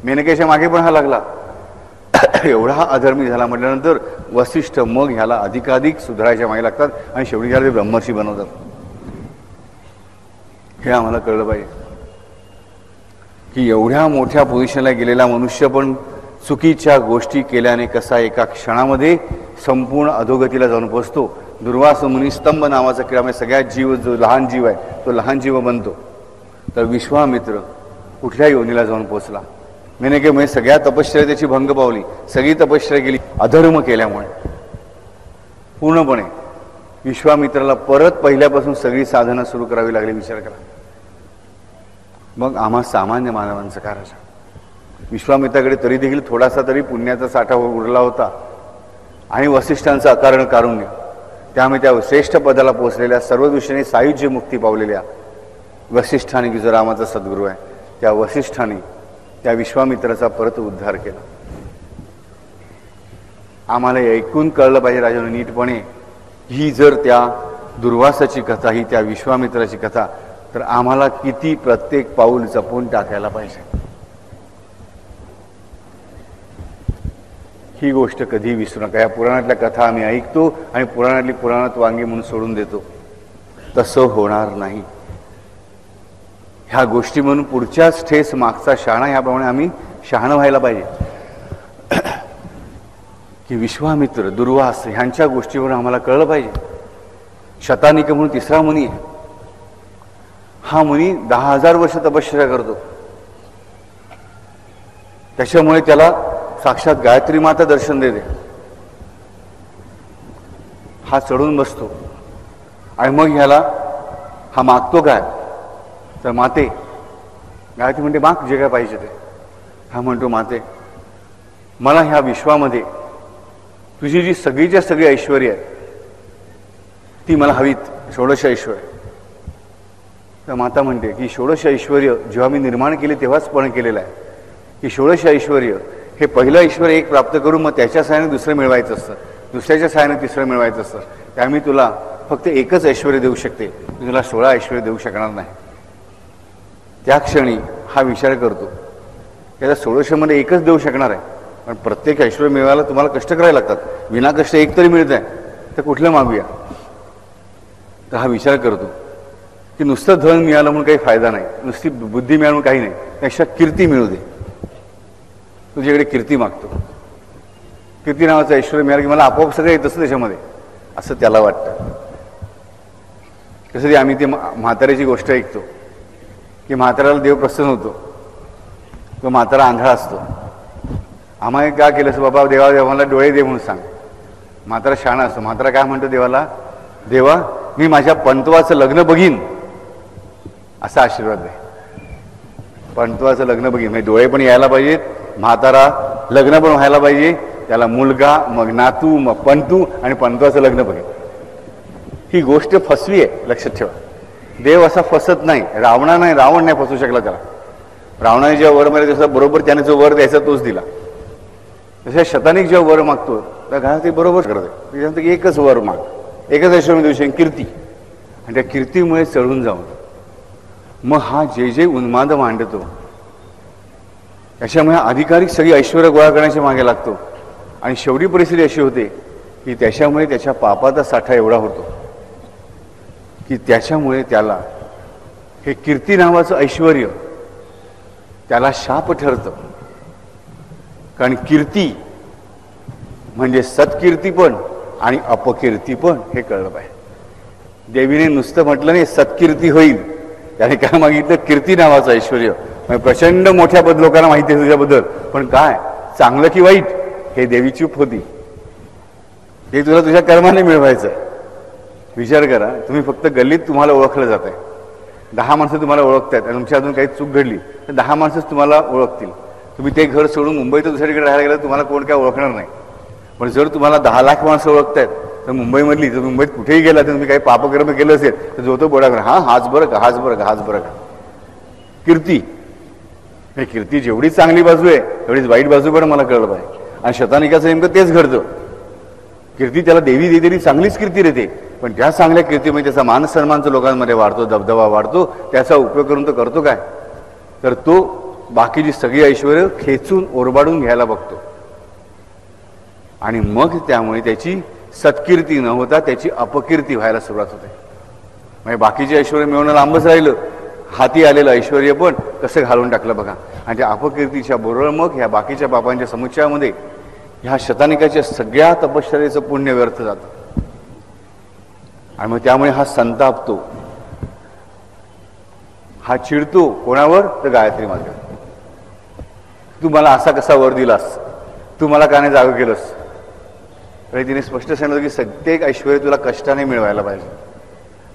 A: मेनकेच्या मागे पण हा लागला. एवढा हा अधर्मी झाला म्हटल्यानंतर वसिष्ठ मग ह्याला अधिकाधिक सुधारायच्या मागे लागतात आणि शेवटी ह्याला ते ब्रह्मर्षी बनवतात. हे आम्हाला कळलं पाहिजे की एवढ्या मोठ्या पोझिशनला गेलेला मनुष्य पण चुकीच्या गोष्टी केल्याने कसा एका क्षणामध्ये संपूर्ण अधोगतीला जाऊन पोचतो. दुर्वास मुनी स्तंभ नावाचा किडा म्हणजे सगळ्यात जीव जो लहान जीव आहे तो लहान जीव बनतो. तर विश्वामित्र कुठल्या योनीला जाऊन पोचला. मेनकेमुळे सगळ्या तपश्चर्या त्याची भंग पावली. सगळी तपश्चर्या गेली अधर्म केल्यामुळे. पूर्णपणे विश्वामित्राला परत पहिल्यापासून सगळी साधना सुरू करावी लागली. विचार करा. मग आम्हा सामान्य मानवांचं काय राजा. विश्वामित्राकडे तरी देखील थोडासा तरी पुण्याचा साठा उरला होता आणि वसिष्ठांचं अकारण कारुण्य, त्यामुळे त्या श्रेष्ठ पदाला पोहोचलेल्या सर्व दृष्टीने सायुज्य मुक्ती पावलेल्या वसिष्ठाने, की जो रामाचा सद्गुरू आहे, त्या वसिष्ठाने त्या विश्वामित्राचा परत उद्धार केला. आम्हाला ऐकून कळलं पाहिजे राजाने नीटपणे, ही जर त्या दुर्वासाची कथा, ही त्या विश्वामित्राची कथा, तर आम्हाला किती प्रत्येक पाऊल जपून टाकायला पाहिजे. ही गोष्ट कधी विसरू नका. या पुराणातल्या कथा आम्ही ऐकतो आणि पुराणात वांगी म्हणून सोडून देतो. तसं होणार नाही. ह्या गोष्टी म्हणून पुढच्याच ठेस मागचा शहाणा, ह्याप्रमाणे आम्ही शहाणं व्हायला पाहिजे की विश्वामित्र, दुर्वास ह्यांच्या गोष्टीवरून आम्हाला कळलं पाहिजे. शतानिक म्हणून 3रा मुनी आहे. हा मुनी 10,000 वर्ष तपश्चर्या करतो. त्याच्यामुळे त्याला साक्षात गायत्री माता दर्शन देते. हा चढून बसतो आणि मग ह्याला हा मागतो काय, तर माते, गायत्री म्हणते माग जे काय पाहिजे ते. हा म्हणतो माते, मला ह्या विश्वामध्ये तुझी जी सगळीच्या सगळी ऐश्वर्य आहे ती मला हवीत, 16 ऐश्वर्य. तर माता म्हणते की 16 ऐश्वर्य जेव्हा मी निर्माण केले तेव्हाच पण केलेलं आहे की 16 ऐश्वर्य हे पहिलं ऐश्वर एक प्राप्त करून मग त्याच्या सहाय्याने दुसरं मिळवायचं असतं, दुसऱ्याच्या सहाय्याने तिसरं मिळवायचं असतं. त्यामुळे तुला फक्त एकच ऐश्वर्य देऊ शकते, मी तुला 16 ऐश्वर्य देऊ शकणार नाही. त्या क्षणी हा विचार करतो त्याला 16मध्ये एकच देऊ शकणार आहे, पण प्रत्येक ऐश्वर्य मिळवायला तुम्हाला कष्ट करायला लागतात. विना कष्ट एक तरी मिळत आहे, तर कुठलं मागूया. तर हा विचार करतो की नुसतं धन मिळालं म्हणून काही फायदा नाही, नुसती बुद्धी मिळालं काही नाही, त्यापेक्षा कीर्ती मिळू दे. तुझ्याकडे कीर्ती मागतो. कीर्ती नावाचं ऐश्वर्य मिळालं की मला आपोआप सगळं येत असतं त्याच्यामध्ये, असं त्याला वाटतं. कसं आम्ही ते म्हाताऱ्याची गोष्ट ऐकतो की म्हाताऱ्याला देव प्रसन्न होतो. तो म्हातारा आंधळा असतो. आम्हाला काय केलं असं, बाबा देवाला डोळे दे म्हणून सांग. म्हातारा शहाणा असतो. म्हातारा काय म्हणतो देवाला, देवा मी माझ्या पंतवाचं लग्न बघीन असा आशीर्वाद दे. पंतवाचं लग्न बघीन म्हणजे डोळे पण यायला पाहिजेत, म्हातारा लग्न पण व्हायला पाहिजे, त्याला मुलगा, मग नातू, मग पंतू आणि पंतवाचं लग्न बघेन. ही गोष्ट फसवी आहे, लक्षात ठेवा. देव असा फसत नाही. रावण नाही फसू शकला त्याला. रावणाने जेव्हा वर मागितलं तसं बरोबर त्याने जो वर द्यायचा तोच दिला. तशा शतानिक जेव्हा वर मागतो तर काय ते बरोबर करते. एकच वर माग, एकच ऐश्वर्य देऊ शकेन, कीर्ती. आणि त्या कीर्तीमुळे चढून जाऊन मग हा जे जे उन्माद मांडतो त्याच्यामुळे अधिकाधिक सगळी ऐश्वर्य गोळा करण्याच्या मागे लागतो. आणि शेवटी परिस्थिती अशी होते की त्याच्यामुळे त्याच्या पापाचा साठा एवढा होतो की त्याच्यामुळे त्याला हे कीर्ती नावाचं ऐश्वर्य त्याला शाप ठरतं. कारण कीर्ती म्हणजे सत्कीर्ती पण आणि अपकीर्ती पण हे कळलं पाहिजे. देवीने नुसतं म्हटलं नाही सत्कीर्ती होईल, त्याने काय मागितलं, कीर्ती नावाचं ऐश्वर्य. म्हणजे प्रचंड मोठ्या लोकांना माहिती आहे तुझ्याबद्दल, पण काय चांगलं की वाईट हे देवी चूप होती. हे तुला तुझ्या कर्माने मिळवायचं. विचार करा, तुम्ही फक्त गल्लीत तुम्हाला ओळखलं जात आहे, 10 माणसं तुम्हाला ओळखतात आणि तुमच्या अजून काही चूक घडली तर 10 माणसंच तुम्हाला ओळखतील. तुम्ही ते घर सोडून मुंबईत दुसरीकडे राहायला गेलं तुम्हाला कोण काय ओळखणार नाही. पण जर तुम्हाला 10 लाख माणसं ओळखतायत तर मुंबईमधली, जर मुंबईत कुठेही गेला तर तुम्ही काही पापकर्म केलं असेल तर जो तो बोडा करा, हाच बरं का, हाच बरं का, हाच बरं का. कीर्ती, हे कीर्ती जेवढी चांगली बाजू आहे तेवढीच वाईट बाजू पण मला कळलं पाहिजे. आणि शतानिकाचं नेमकं तेच घडतं. कीर्ती त्याला देवी देतेली चांगलीच कीर्ती देते, पण त्या चांगल्या कीर्तीमुळे त्याचा मान सन्मानचं लोकांमध्ये वाढतो, दबदबा वाढतो. त्याचा उपयोग करून तो करतो काय, तर तो बाकीची सगळी ऐश्वर्य खेचून ओरबाडून घ्यायला बघतो. आणि मग त्यामुळे त्याची सत्कीर्ती न होता त्याची अपकीर्ती व्हायला सुरुवात होते. म्हणजे बाकीचे ऐश्वर्य मिळवणं लांबच राहिलं, हाती आलेलं ऐश्वर्य पण कसं घालून टाकलं बघा. आणि त्या अपकीर्तीच्या बरोबर मग ह्या बाकीच्या पापांच्या समुच्चयामध्ये ह्या शतानिकाच्या सगळ्या तपश्चर्येचं पुण्य व्यर्थ जातं. आणि मग त्यामुळे हा संतापतो, हा चिडतो. कोणावर, तर गायत्री मातेवर. तू मला असा कसा वर दिलास, तू मला का नाही जागं केलंस. तरी तिने स्पष्ट सांगितलं की प्रत्येक ऐश्वर्य तुला कष्टाने मिळवायला पाहिजे,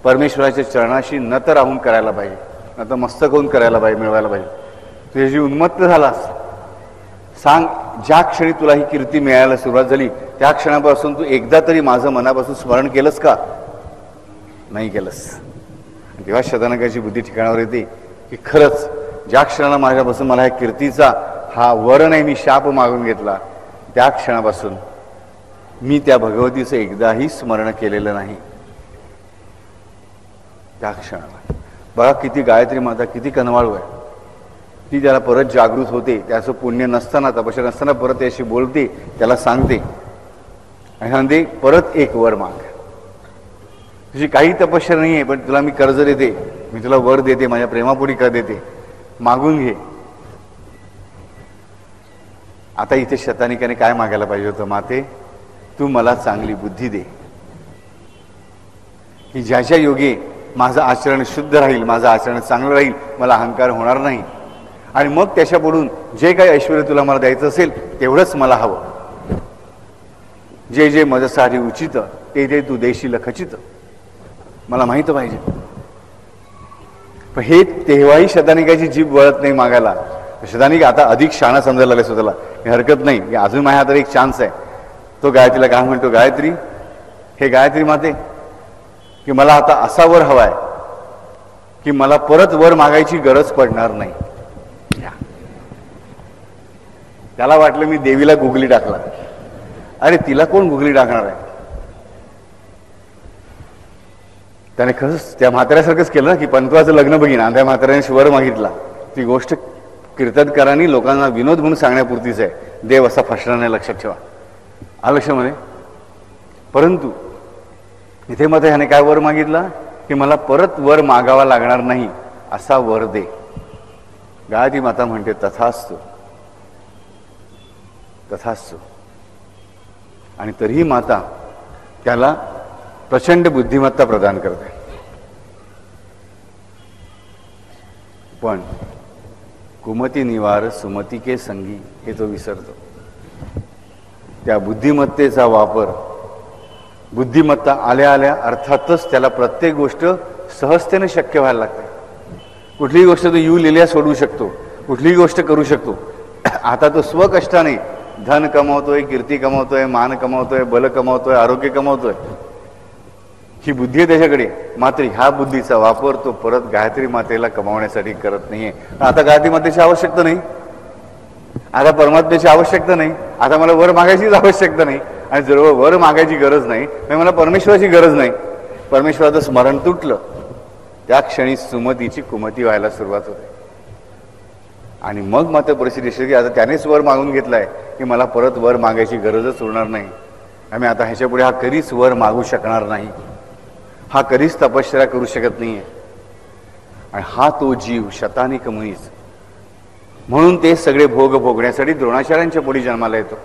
A: परमेश्वराच्या चरणाशी नत राहून करायला पाहिजे, नंतर मस्तक होऊन करायला पाहिजे, मिळवायला पाहिजे. तुझ्याशी उन्मत्त झालास, सांग ज्या क्षणी तुला ही कीर्ती मिळायला सुरुवात झाली त्या क्षणापासून तू एकदा तरी माझं मनापासून स्मरण केलंस का, नाही केलंस. तेव्हा शतानकाची बुद्धी ठिकाणावर येते की खरंच ज्या क्षणाला माझ्यापासून मला ह्या कीर्तीचा हा वर नाही मी शाप मागून घेतला, त्या क्षणापासून मी त्या भगवतीचं एकदाही स्मरण केलेलं नाही. त्या क्षणाला बघा किती गायत्री माता किती कनवाळू आहे. ती त्याला परत जागृत होते, त्याचं पुण्य नसताना, तपश्चर्या नसताना परत त्याशी बोलते, त्याला सांगते आणि सांगते परत एक वर माग. तुझी काही तपश्चर्या नाही आहे पण तुला मी कर्ज देते, मी तुला वर देते, माझ्या प्रेमापोटी कर देते, मागून घे. आता इथे शतानिकाने काय मागायला पाहिजे होतं, माते तू मला चांगली बुद्धी दे की ज्याच्या योगे माझं आचरण शुद्ध राहील, माझं आचरण चांगलं राहील, मला अहंकार होणार नाही. आणि मग त्याच्यापुढून जे काही ऐश्वर्य तुला मला द्यायचं असेल तेवढंच मला हवं. जे जे माझ्यासाठी उचित ते ते तू देशील खचित, मला माहित पाहिजे. पण हे तेव्हाही शतानिकाची जीभ वळत नाही मागायला. शतानिक आता अधिक शाणा समजायला लागले स्वतःला, हरकत नाही की अजून माझ्या हातात एक चान्स आहे. तो गायत्रीला काय म्हणतो, गायत्री, हे गायत्री माते की मला आता असा वर हवाय की मला परत वर मागायची गरज पडणार नाही. त्याला वाटलं मी देवीला गुगली टाकला. अरे तिला कोण गुगली टाकणार आहे. त्याने खरंच त्या म्हाताऱ्यासारखंच केलं ना की पंतवाचं लग्न बघीन आणि त्या म्हाताऱ्याने वर मागितला. ती गोष्ट कीर्तनकारांनी लोकांना विनोद म्हणून सांगण्यापुरतीच आहे, देव असा फसणार नाही, लक्षात ठेवा. आलक्षामध्ये. परंतु इथे मग ह्याने काय वर मागितला की मला परत वर मागावा लागणार नाही असा वर दे. गायत्री माता म्हणते तथास्तु, तथास्तु. आणि तरीही माता त्याला प्रचंड बुद्धिमत्ता प्रदान करते. पण कुमती निवार सुमती के संगी हे तो विसरतो. त्या बुद्धिमत्तेचा वापर, बुद्धिमत्ता आल्या आल्या अर्थातच त्याला प्रत्येक गोष्ट सहजतेने शक्य व्हायला लागते. कुठलीही गोष्ट तो यू लिहिल्या सोडवू शकतो, कुठलीही गोष्ट करू शकतो. आता तो स्वकष्टाने धन कमावतोय, कीर्ती कमावतोय, मान कमावतोय, बल कमावतोय, आरोग्य कमावतोय, ही बुद्धी आहे त्याच्याकडे. मात्र ह्या बुद्धीचा वापर तो परत गायत्री मातेला कमावण्यासाठी करत नाहीये. आता गायत्री मातेची आवश्यकता नाही, आता परमात्म्याची आवश्यकता नाही, आता मला वर मागायचीच आवश्यकता नाही. आणि जर वर मागायची गरज नाही म्हणजे मला परमेश्वराची गरज नाही, परमेश्वराचं स्मरण तुटलं, त्या क्षणी सुमतीची कुमती व्हायला सुरुवात होते. आणि मग मात्र परिस्थिती अशी की आता त्यानेच वर मागून घेतलाय की मला परत वर मागायची गरजच उरणार नाही, आम्ही आता ह्याच्या पुढे हा कधीच वर मागू शकणार नाही, हा कधीच तपश्चर्या करू शकत नाहीये. आणि हा तो जीव शतानिक मुनीच. म्हणून ते सगळे भोग भोगण्यासाठी द्रोणाचार्यांच्या पुढे जन्माला येतो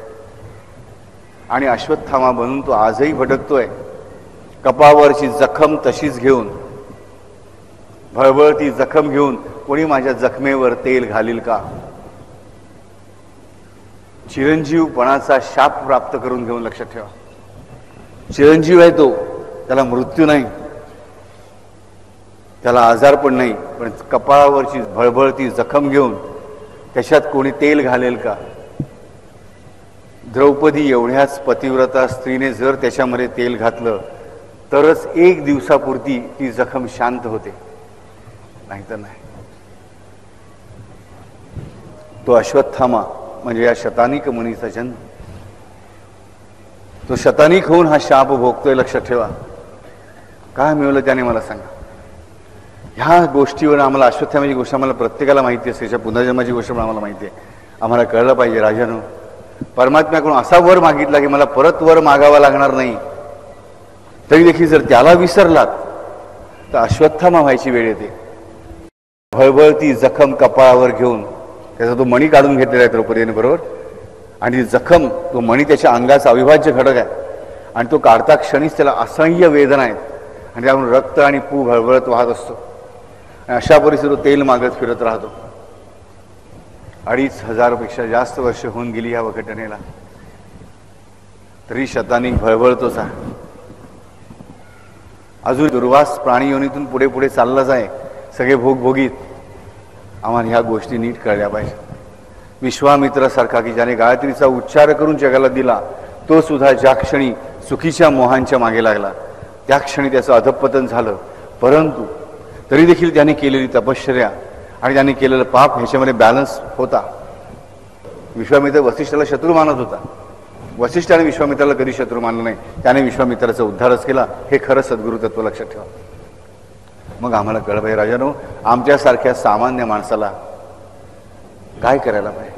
A: आणि अश्वत्थामा बनून तो आजही भटकतोय. कपावरची जखम तशीच घेऊन, भळभळती जखम घेऊन कोणी माझ्या जखमेवर तेल घालील का? चिरंजीवपणाचा शाप प्राप्त करून घेऊन, लक्षात ठेवा, चिरंजीव आहे तो, त्याला मृत्यू नाही, त्याला आजार पण नाही, पण कपाळावरची भळभळती जखम घेऊन त्याच्यात कोणी तेल घालेल का? द्रौपदी एवढ्याच पतिव्रता स्त्रीने जर त्याच्यामध्ये तेल घातलं तरच एक दिवसापुरती ती जखम शांत होते, नाही तर नाही. तो अश्वत्थामा म्हणजे या शतानिक मुनीचा जन्म, तो शतानिक होऊन हा शाप भोगतोय, लक्षात ठेवा. काय मिळवलं त्याने मला सांगा. ह्या गोष्टीवर आम्हाला, अश्वत्थामाची गोष्ट आम्हाला प्रत्येकाला माहिती असते, त्याच्या पुनर्जन्माची गोष्ट पण आम्हाला माहिती आहे. आम्हाला कळलं पाहिजे राजानो, परमात्म्याकडून असा वर मागितला की मला परत वर मागावा लागणार नाही, तरी देखील जर त्याला विसरलात तर अश्वत्थामा व्हायची वेळ येते. भळभळती जखम कपाळावर घेऊन त्याचा तो मणी काढून घेतलेला आहे द्रौपदीने, बरोबर, आणि जखम, तो मणी त्याच्या अंगाचा अविभाज्य घटक आहे आणि तो काढता क्षणीच त्याला असह्य वेदना आहेत आणि त्यामुळे रक्त आणि पू भळभळत वाहत असतो. आणि अशा परिस्थितीत तो तेल मागत फिरत राहतो. 2500 पेक्षा जास्त वर्ष होऊन गेली ह्या घटनेला, तरी शतानिक भळभळतोच आहे. अजून दुर्वास प्राणी योनीतून पुढे पुढे चाललाच आहे, सगळे भोगभोगीत. आम्हाला ह्या गोष्टी नीट कळल्या पाहिजे. विश्वामित्रासारखा की ज्याने गायत्रीचा उच्चार करून जगाला दिला, तो सुद्धा ज्या क्षणी चुकीच्या मोहांच्या मागे लागला त्या क्षणी त्याचं अधपतन झालं. परंतु तरी देखील त्याने केलेली तपश्चर्या आणि त्याने केलेलं पाप ह्याच्यामध्ये बॅलन्स होता. विश्वामित्र वसिष्ठाला शत्रू मानत होता, वसिष्ठाने विश्वामित्राला कधी शत्रू मानलं नाही, त्याने विश्वामित्राचा उद्धारच केला. हे खरं सद्गुरु तत्व, लक्षात ठेवा. मग आम्हाला कळलं पाहिजे राजानो, आमच्यासारख्या सामान्य माणसाला काय करायला पाहिजे.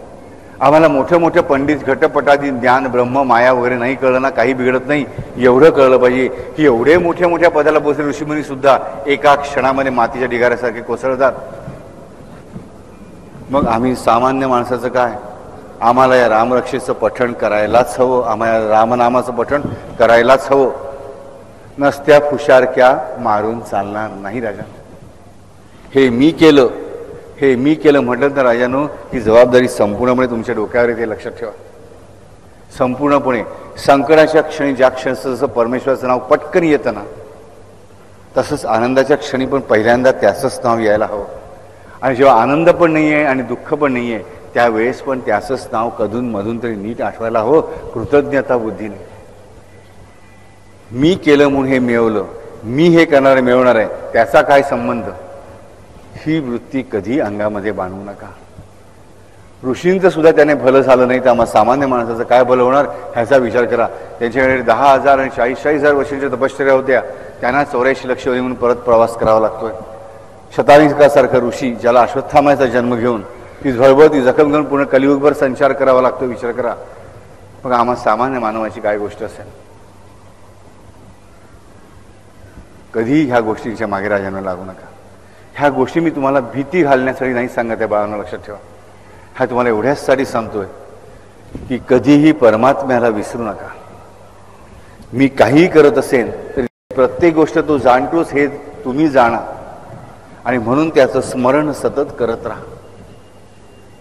A: आम्हाला मोठ्या मोठ्या पंडित घटपटादी ज्ञान ब्रह्म माया वगैरे नाही कळलं ना, काही बिघडत नाही. एवढं कळलं पाहिजे की एवढे मोठ्या मोठ्या पदाला पोहोचले ऋषीमुनी सुद्धा एका क्षणामध्ये मातीच्या ढिगाऱ्यासारखे कोसळतात. मग आम्ही सामान्य माणसाचं काय? आम्हाला या रामरक्षेचं पठण करायलाच हवं, आम्हाला रामनामाचं पठण करायलाच हवं. नसत्या फुशारक्या मारून चालणार नाही राजा. हे मी केलं, हे मी केलं म्हटलं तर राजानो, ही जबाबदारी संपूर्णपणे तुमच्या डोक्यावर येते, लक्षात ठेवा. संपूर्णपणे संकटाच्या क्षणी ज्या क्षणाचं जसं परमेश्वराचं नाव पटकन येतं ना, तसंच आनंदाच्या क्षणी पण पहिल्यांदा त्याचंच नाव यायला हवं. आणि जेव्हा आनंद पण नाही आहे आणि दुःख पण नाही आहे त्यावेळेस पण त्याचंच नाव कधून मधून तरी नीट आठवायला हवं, कृतज्ञता बुद्धीने. मी केलं म्हणून हे मिळवलं, मी हे करणारे मिळवणार आहे, त्याचा काय संबंध, ही वृत्ती कधी अंगामध्ये बांधू नका. ऋषींचं सुद्धा त्याने भलं झालं नाही तर आम्हा सामान्य माणसाचं काय भलं होणार ह्याचा विचार करा. त्यांच्याकडे 10,000 आणि 40,000 वर्षांच्या तपश्चर्या होत्या, त्यांना 84 लक्ष म्हणून परत प्रवास करावा लागतोय. शतानिकासारखा ऋषी ज्याला अश्वत्थामाचा जन्म घेऊन ती झळबळ जखम घेऊन पूर्ण कलियुगभर संचार करावा लागतो, विचार करा. मग आम्हा सामान्य मानवाची काय गोष्ट असेल. कधी ह्या गोष्टींच्या मागे राजांना लागू नका. ह्या गोष्टी मी तुम्हाला भीती घालण्यासाठी नाही सांगत आहे बाळांनो, लक्षात ठेवा. ह्या तुम्हाला एवढ्याचसाठी सांगतोय की कधीही परमात्म्याला विसरू नका. मी काहीही करत असेल तरी प्रत्येक गोष्ट तो जाणतोच हे तुम्ही जाणा आणि म्हणून त्याचं स्मरण सतत करत राहा.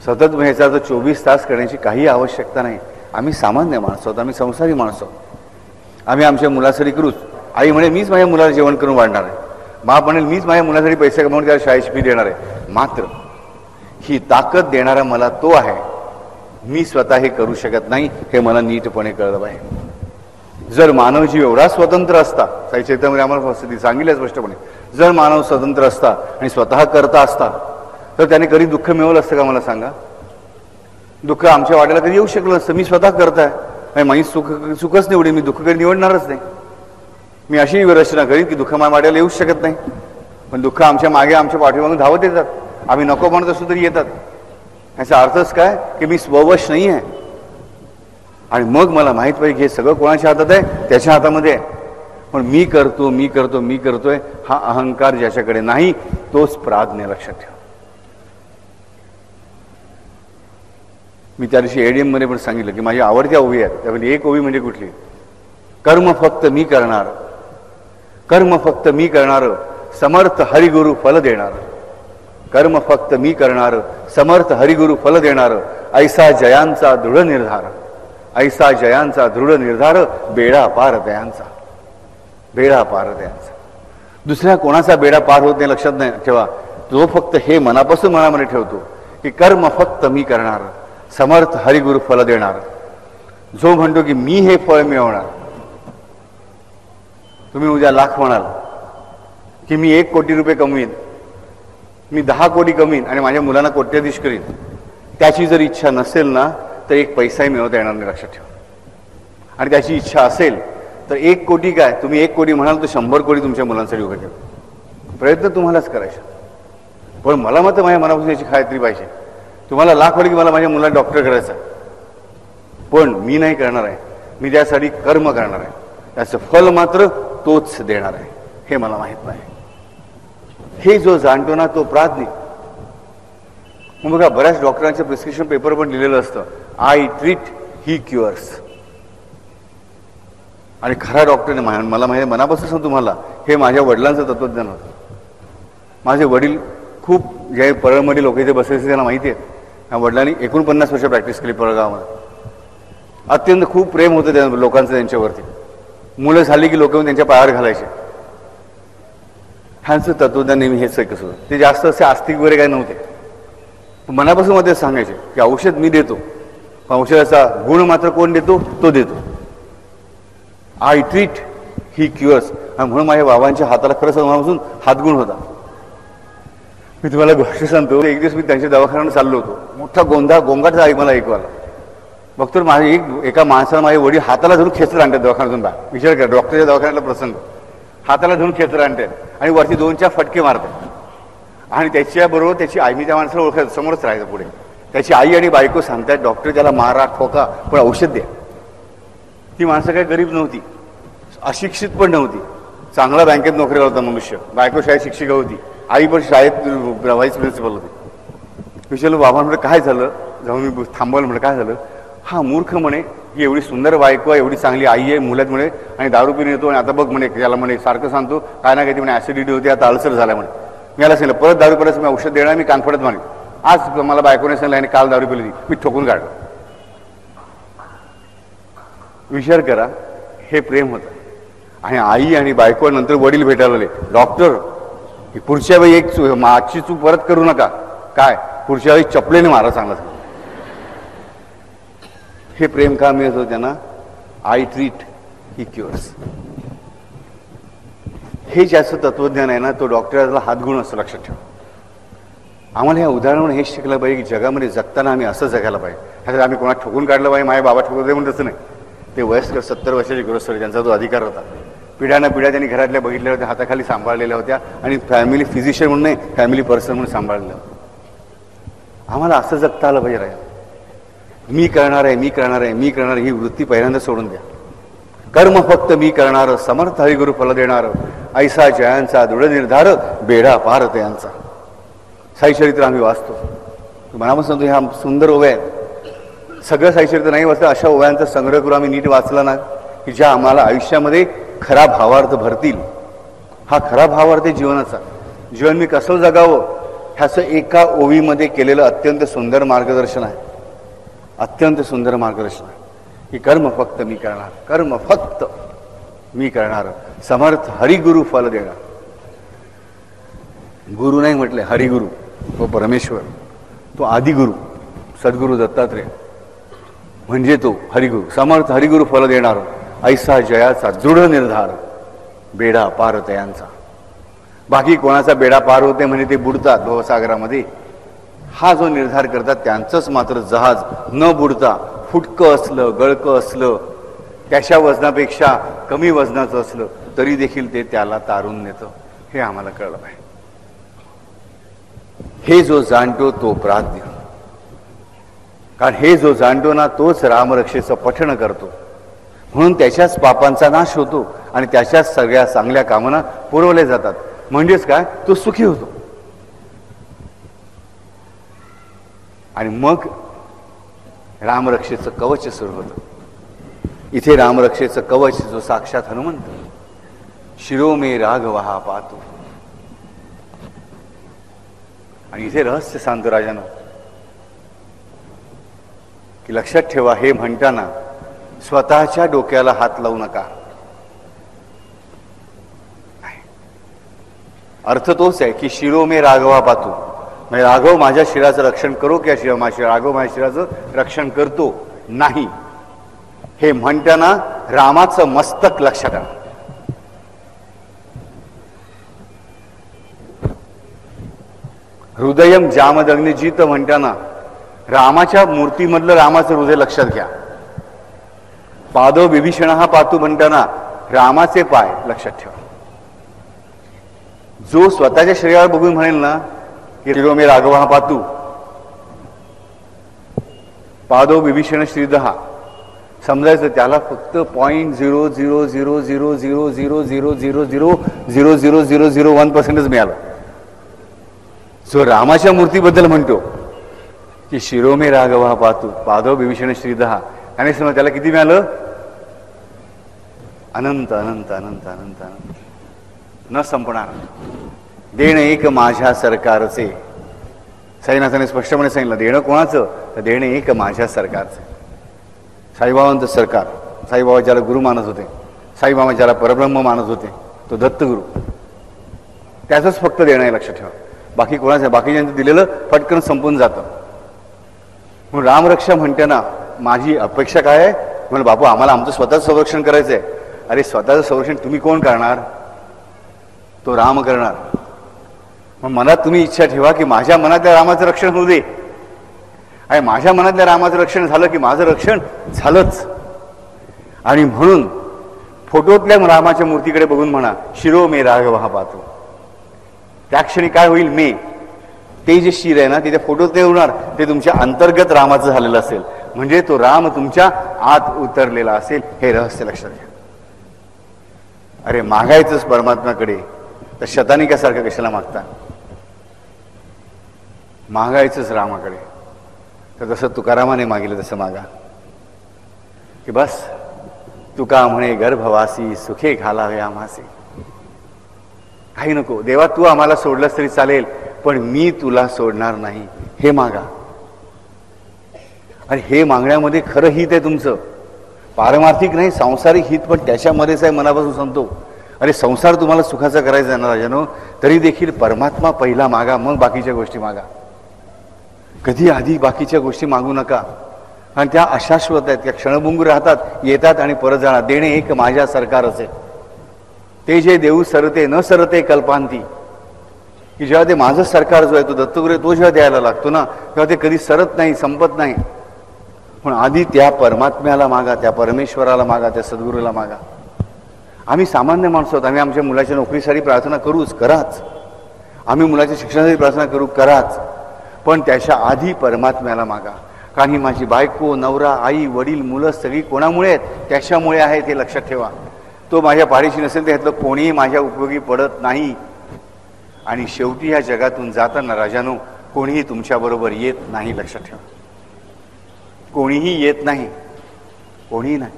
A: सतत ह्याचा 24 तास करण्याची काही आवश्यकता नाही. आम्ही सामान्य माणसं आहोत, आम्ही संसारी माणसं आहोत. आम्ही आमच्या मुलासाठी करूच. आई म्हणे मीच माझ्या मुलाला जेवण करून वाढणार आहे, बाप म्हणेल मीच माझ्या मुलासाठी पैसे कमावून त्याला शाळेची फी देणार आहे. मात्र ही ताकद देणारा मला तो आहे, मी स्वतः हे करू शकत नाही, हे मला नीटपणे कळलं पाहिजे. जर मानवजीव एवढा स्वतंत्र असता, साई चैतन्यामध्ये आम्हाला स्थिती सांगितली स्पष्टपणे, जर मानव स्वतंत्र असता आणि स्वतः करता असता तर त्याने कधी दुःख मिळवलं असतं का मला सांगा. दुःख आमच्या वाट्याला कधी येऊ शकलं नसतं. मी स्वतः करताय, माझी सुखच निवडेल, मी दुःख कधी निवडणारच नाही. मी अशी रचना करीन की दुःख माझ्या वाट्याला येऊच शकत नाही, पण दुःख आमच्या मागे आमच्या पाठीमागून धावत येतात. आम्ही नको म्हणत असू तरी येतात. याचा अर्थच काय की मी स्ववश नाही आहे. आणि मग मला माहीत पाहिजे की हे सगळं कोणाच्या हातात आहे, त्याच्या हातामध्ये आहे. पण मी करतो मी करतो मी करतोय हा अहंकार ज्याच्याकडे नाही तोच प्राज्ञ. लक्षात ठेवा. मी त्या दिवशी एडीएम मध्ये पण सांगितलं की माझी आवडत्या ओवी आहेत. त्यामध्ये एक ओवी म्हणजे कुठली, कर्म फक्त मी करणार, कर्म फक्त मी करणार, समर्थ हरिगुरु फल देणार. कर्म फक्त मी करणार, समर्थ हरिगुरु फल देणार. ऐसा जयांचा दृढ निर्धार, ऐसा जयांचा दृढ निर्धार. बेडा पार दयांचा, बेडा पार दयांचा. दुसऱ्या कोणाचा बेडा पार होत नाही लक्षात नाही ठेवा. तो फक्त हे मनापासून मनामध्ये ठेवतो की कर्म फक्त मी करणार, समर्थ हरिगुरु फल देणार. जो म्हणतो की मी हे फळ मिळवणार. तुम्ही उद्या लाख म्हणाल की मी 1 कोटी रुपये कमवीन, मी 10 कोटी कमवीन आणि माझ्या मुलांना कोट्याधीश करीन. त्याची जर इच्छा नसेल ना तर 1 पैसाही मिळवता येणार नाही. लक्षात ठेवा. आणि त्याची इच्छा असेल तर 1 कोटी काय, तुम्ही 1 कोटी म्हणाल तर 100 कोटी तुमच्या मुलांसाठी उभे ठेवा. प्रयत्न तुम्हालाच करायचे. पण मला मात्र माझ्या मनापासून याची खात्री पाहिजे. तुम्हाला लाख वाटली की मला माझ्या मुलाला डॉक्टर करायचा, पण मी नाही करणार आहे. मी त्यासाठी कर्म करणार आहे. त्याचं फल मात्र तोच देणार आहे. हे मला माहित नाही. हे जो जाणतो ना तो प्राज्ञ. मग बघा बऱ्याच डॉक्टरांच्या प्रिस्क्रिप्शन पेपर पण लिहिलेलं असतं आय ट्रीट ही क्युअर्स. आणि खरा डॉक्टरने मला माहिती मनापासून सांगतो तुम्हाला हे माझ्या वडिलांचं तत्वज्ञान होतं. माझे वडील खूप जे परळमध्ये लोक इथे बसायचे त्यांना माहिती आहे. ह्या वडिलांनी 49 वर्ष प्रॅक्टिस केली परळगावामध्ये. अत्यंत खूप प्रेम होतं त्या लोकांचं त्यांच्यावरती. मुलं झाली की लोक त्यांच्या पायावर घालायचे. ह्यांचं तत्वज्ञान नेहमी हेच आहे. कसं ते जास्त असे आस्तिक वगैरे काही नव्हते. मनापासून मध्ये सांगायचे की औषध मी देतो, पण औषधाचा गुण मात्र कोण देतो, तो देतो. I treat he cures. म्हणून माझ्या बाबांच्या हाताला खरंच मनापासून हातगुण होता. मी तुम्हाला गोष्ट सांगतो. एक दिवस मी त्यांच्या दवाखान्यात चाललो होतो. मोठा गोंगाट मला ऐकवायला. बघतो एका माणसाला माझे वडील हाताला धरून खेचर आणतात दवाखान्यातून बाहेर. विचार करा डॉक्टरच्या दवाखान्यातला प्रसंग. हाताला धरून खेचर आणतात आणि वरती 2-4 फटके मारतात. आणि त्याच्याबरोबर त्याची आई, मी त्या माणसाला ओळखायचं, समोरच राहायचं पुढे. त्याची आई आणि बायको सांगतात डॉक्टर त्याला मारा ठोका पण औषध द्या. ती माणसं काही गरीब नव्हती, अशिक्षित पण नव्हती. चांगला बँकेत नोकरीला होता मनुष्य. बायको शाळेत शिक्षिका होती, आई पण शाळेत व्हाईस प्रिन्सिपल होती. विचारलं बाबा म्हटलं काय झालं, जाऊन मी थांबवलं म्हटलं काय झालं. हा मूर्ख म्हणे ही एवढी सुंदर बायको आहे, एवढी चांगली आई आहे, मुलात म्हणे आणि दारू पिऊन येतो आणि आता बघ म्हणे त्याला म्हणे सारखं सांगतो काय ना काय ती म्हणे ऍसिडिटी होती, आता अल्सर झाला म्हणे. मी याला सांगितलं परत दारू पिल्याचं मी औषध देणार, मी कानफडत मारेन. आज मला बायकोने सांगितलं आणि काल दारू पिली होती, मी ठोकून काढलं. विचार करा हे प्रेम होतं. आणि आई आणि बायको नंतर वडील भेटायला आले. डॉक्टर पुढच्या वेळी एक मागची चूक परत करू नका. काय पुढच्या वेळी चपलेने मारा चांगला. हे प्रेम का मिळत होतं त्यांना. I treat he cures. हे ज्याचं तत्वज्ञान आहे ना तो डॉक्टराला हातगुण असं लक्षात ठेवा. आम्हाला या उदाहरणावर हेच शिकलं पाहिजे की जगामध्ये जगताना आम्ही असं जगायला पाहिजे. ह्याच्यात आम्ही कोणा ठोकून काढलं पाहिजे, माझे बाबा ठोकत म्हणून तसं नाही. ते वयस्कर 70 वर्षाचे गृहस्थ त्यांचा तो अधिकार होता. पिढ्यानं पिढ्या त्यांनी घरातल्या बघितल्या होत्या, हाताखाली सांभाळलेल्या होत्या आणि फॅमिली फिजिशियन म्हणून नाही फॅमिली पर्सन म्हणून सांभाळलेलं. आम्हाला असं जगता आलं पाहिजे. राहील मी करणार आहे, मी करणार आहे, मी करणार ही वृत्ती पहिल्यांदा सोडून द्या. कर्म फक्त मी करणार, समर्थ हरिगुरु फल देणार. ऐसा जयांचा दृढ निर्धार, बेडा पार तयांचा. साईचरित्र आम्ही वाचतो. मनापासून ह्या सुंदर ओव्या आहेत. सगळं साईचरित्र नाही वाचलं, अशा ओव्यांचा संग्रह करून आम्ही नीट वाचला ना की ज्या आम्हाला आयुष्यामध्ये खरा भावार्थ भरतील. हा खरा भावार्थ जीवनाचा. जीवन मी कसं जगावं ह्याचं एका ओवीमध्ये केलेलं अत्यंत सुंदर मार्गदर्शन आहे. अत्यंत सुंदर मार्गदर्शन आहे की कर्म फक्त मी करणार, कर्म फक्त मी करणार, समर्थ हरिगुरु फल देणार. गुरु नाही म्हटले, हरिगुरु तो परमेश्वर, तो आदिगुरु सद्गुरु दत्तात्रेय म्हणजे तो हरिगुरु. समर्थ हरिगुरु फल देणार. ऐसा जयाचा दृढ निर्धार, बेडा पार तयांचा. बाकी कोणाचा बेडा पार होते म्हणजे ते बुडतात भवसागरामध्ये. हा जो निर्धार करतात त्यांचंच मात्र जहाज न बुडता फुटकं असलं, गळकं असलं, त्याच्या वजनापेक्षा कमी वजनाचं असलं तरी देखील ते त्याला तारून नेतं, हे आम्हाला कळलं पाहिजे. हे जो जाणतो तो प्राज्ञ, कारण हे जो जाणतो ना तोच रामरक्षेचं पठण करतो, म्हणून त्याच्याच पापांचा नाश होतो आणि त्याच्याच सगळ्या चांगल्या कामना पुरवल्या जातात. म्हणजेच काय, तो सुखी होतो. आणि मग रामरक्षेचं कवच सुरू होतं. इथे रामरक्षेचं कवच जो साक्षात हनुमंत, शिरो मे राघवहा पाहतो. आणि इथे रहस्य सांगतो राजानं की लक्षात ठेवा, हे म्हणताना स्वतःच्या डोक्याला हात लावू नका. अर्थ तोच आहे की शिरो मे राघवा पाहतो, म्हणजे राघव माझ्या शिराचं रक्षण करो की राघव माझ्या शिराचं रक्षण करतो नाही. हे म्हणताना रामाचं मस्तक लक्षात आणा. हृदयम जामदग्निजित म्हणताना रामाच्या मूर्तीमधलं रामाचं हृदय लक्षात घ्या. पादो विभीषण हा पातू म्हणताना रामाचे पाय लक्षात ठेवा. जो स्वतःच्या शरीरावर बघून म्हणेल ना की शिरो मे राघव हा पातू, पादो विभीषण श्रीदहा, समजायचं त्याला फक्त 0.00000000000000001% मिळालं. जो रामाच्या मूर्तीबद्दल म्हणतो की शिरो मे राघव हा पातू, पादो विभीषण श्रीदहा, आणि समजा त्याला किती मिळालं? अनंत अनंत अनंत अनंत अनंत, न संपणार. देणं एक माझ्या सरकारचे. साईनाथाने स्पष्टपणे सांगितलं, देणं कोणाचं? तर देणं एक माझ्या सरकारचे. साईबाबांचं सरकार, साईबाबा ज्याला गुरु मानत होते, साईबाबा ज्याला परब्रह्म मानत होते, तो दत्तगुरु, त्याचंच फक्त देणं आहे, लक्षात ठेवा. बाकी कोणाचं? बाकीच्यांचं दिलेलं पटकन संपून जातं. म्हणून रामरक्षा म्हणते ना, माझी अपेक्षा काय आहे? म्हणून बापू आम्हाला आमचं स्वतःचं संरक्षण करायचं आहे. अरे स्वतःचं संरक्षण तुम्ही कोण करणार? तो राम करणार. मग मनात तुम्ही इच्छा ठेवा की माझ्या मनातल्या रामाचं रक्षण होऊ दे, आणि माझ्या मनातल्या रामाचं रक्षण झालं की माझं रक्षण झालंच. आणि म्हणून फोटोतल्या रामाच्या मूर्तीकडे बघून म्हणा, शिरो मे राघव हा पाहतो. त्या क्षणी काय होईल? मे, ते जे शिर आहे ना ते त्या फोटोत नाही होणार, ते तुमच्या अंतर्गत रामाचं झालेलं असेल, म्हणजे तो राम तुमच्या आत उतरलेला असेल. हे रहस्य लक्षात घ्या. अरे मागायचंच परमात्म्याकडे तर शतानिकासारखं कशाला मागता? मागायचंच रामाकडे तर जसं तुकारामाने मागितलं तसं मागा. की बस तुका म्हणे गर्भवासी सुखे घालावे आम्हासे. काही नको देवा, तू आम्हाला सोडलंस तरी चालेल, पण मी तुला सोडणार नाही, हे मागा. आणि हे मागण्यामध्ये खरं हित आहे तुमचं, पारमार्थिक नाही, सांसारिक हित पण त्याच्यामध्येच आहे. मनापासून सांगतो, अरे संसार तुम्हाला सुखाचा करायचा आहे ना राजानो, तरी देखील परमात्मा पहिला मागा, मग बाकीच्या गोष्टी मागा. कधी आधी बाकीच्या गोष्टी मागू नका, आणि त्या अशाश्वत आहेत, त्या क्षणभंगूर राहतात, येतात आणि परत जाणार. देणे एक माझ्या सरकारच आहे. ते जे देऊ सरते न सरते कल्पांती, की जेव्हा ते माझं सरकार जो आहे तो दत्तगुरु तो जेव्हा द्यायला लागतो ना, तेव्हा ते कधी सरत नाही, संपत नाही. पण आधी त्या परमात्म्याला मागा, त्या परमेश्वराला मागा, त्या सद्गुरूला मागा. आम्ही सामान्य माणसं आहोत, आम्ही आमच्या मुलाच्या नोकरीसाठी प्रार्थना करूच, कराच. आम्ही मुलाच्या शिक्षणासाठी प्रार्थना करू, कराच. पण त्याच्या आधी परमात्म्याला मागा. कारण ही माझी बायको, नवरा, आई, वडील, मुलं सगळी कोणामुळे आहेत? त्याच्यामुळे आहेत, हे लक्षात ठेवा. तो माझ्या पाठीशी नसेल तर ह्यातलं कोणीही माझ्या उपयोगी पडत नाही. आणि शेवटी या जगातून जाताना राजानो कोणीही तुमच्याबरोबर येत नाही, लक्षात ठेवा. कोणीही येत नाही, कोणीही नाही.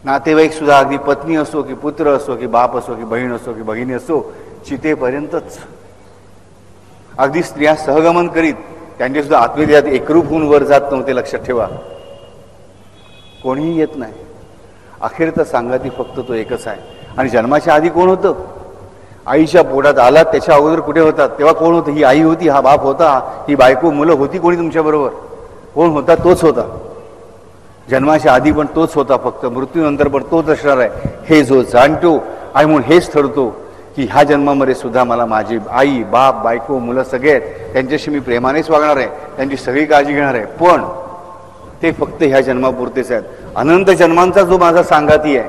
A: नातेवाईक सुद्धा, अगदी पत्नी असो की पुत्र असो की बाप असो की बहीण असो की भगिनी असो, चितेपर्यंतच. अगदी स्त्रिया सहगमन करीत त्यांचे सुद्धा आत्महत्यात एकरूप होऊन वर जात नव्हते, लक्षात ठेवा. कोणीही येत नाही. अखेर तर सांगाती फक्त तो एकच आहे. आणि जन्माच्या आधी कोण होतं? आईच्या पोटात आलात त्याच्या अगोदर कुठे होतात? तेव्हा कोण होतं? ही आई होती, हा बाप होता, ही बायको, मुलं होती कोणी तुमच्याबरोबर? कोण होता? तोच होता. जन्माच्या आधी पण तोच होता, फक्त मृत्यूनंतर पण तोच असणार आहे, हे जो जाणतो. आणि म्हणून हेच ठरतो की ह्या जन्मामध्ये सुद्धा मला माझी आई, बाप, बायको, मुलं सगळे आहेत, त्यांच्याशी मी प्रेमानेच वागणार आहे, त्यांची सगळी काळजी घेणार आहे. पण ते फक्त ह्या जन्मापुरतेच आहेत. अनंत जन्मांचा जो माझा सांगाती आहे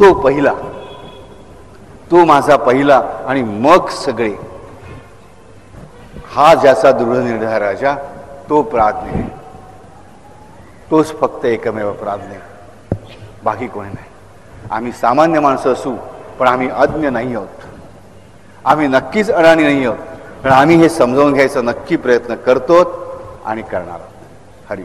A: तो पहिला, तो माझा पहिला आणि मग सगळे, हा ज्याचा दृढ निर्धार राजा तो प्राज्ञ आहे. तोच फक्त एकमेव प्राज्ञ, बाकी कोणी नाही. आम्ही सामान्य माणसं असू पण आम्ही अज्ञ नाही आहोत. आम्ही नक्कीच अडाणी नाही आहोत, पण आम्ही हे समजावून घ्यायचा नक्की प्रयत्न करतो आणि करणार आहोत. हरी.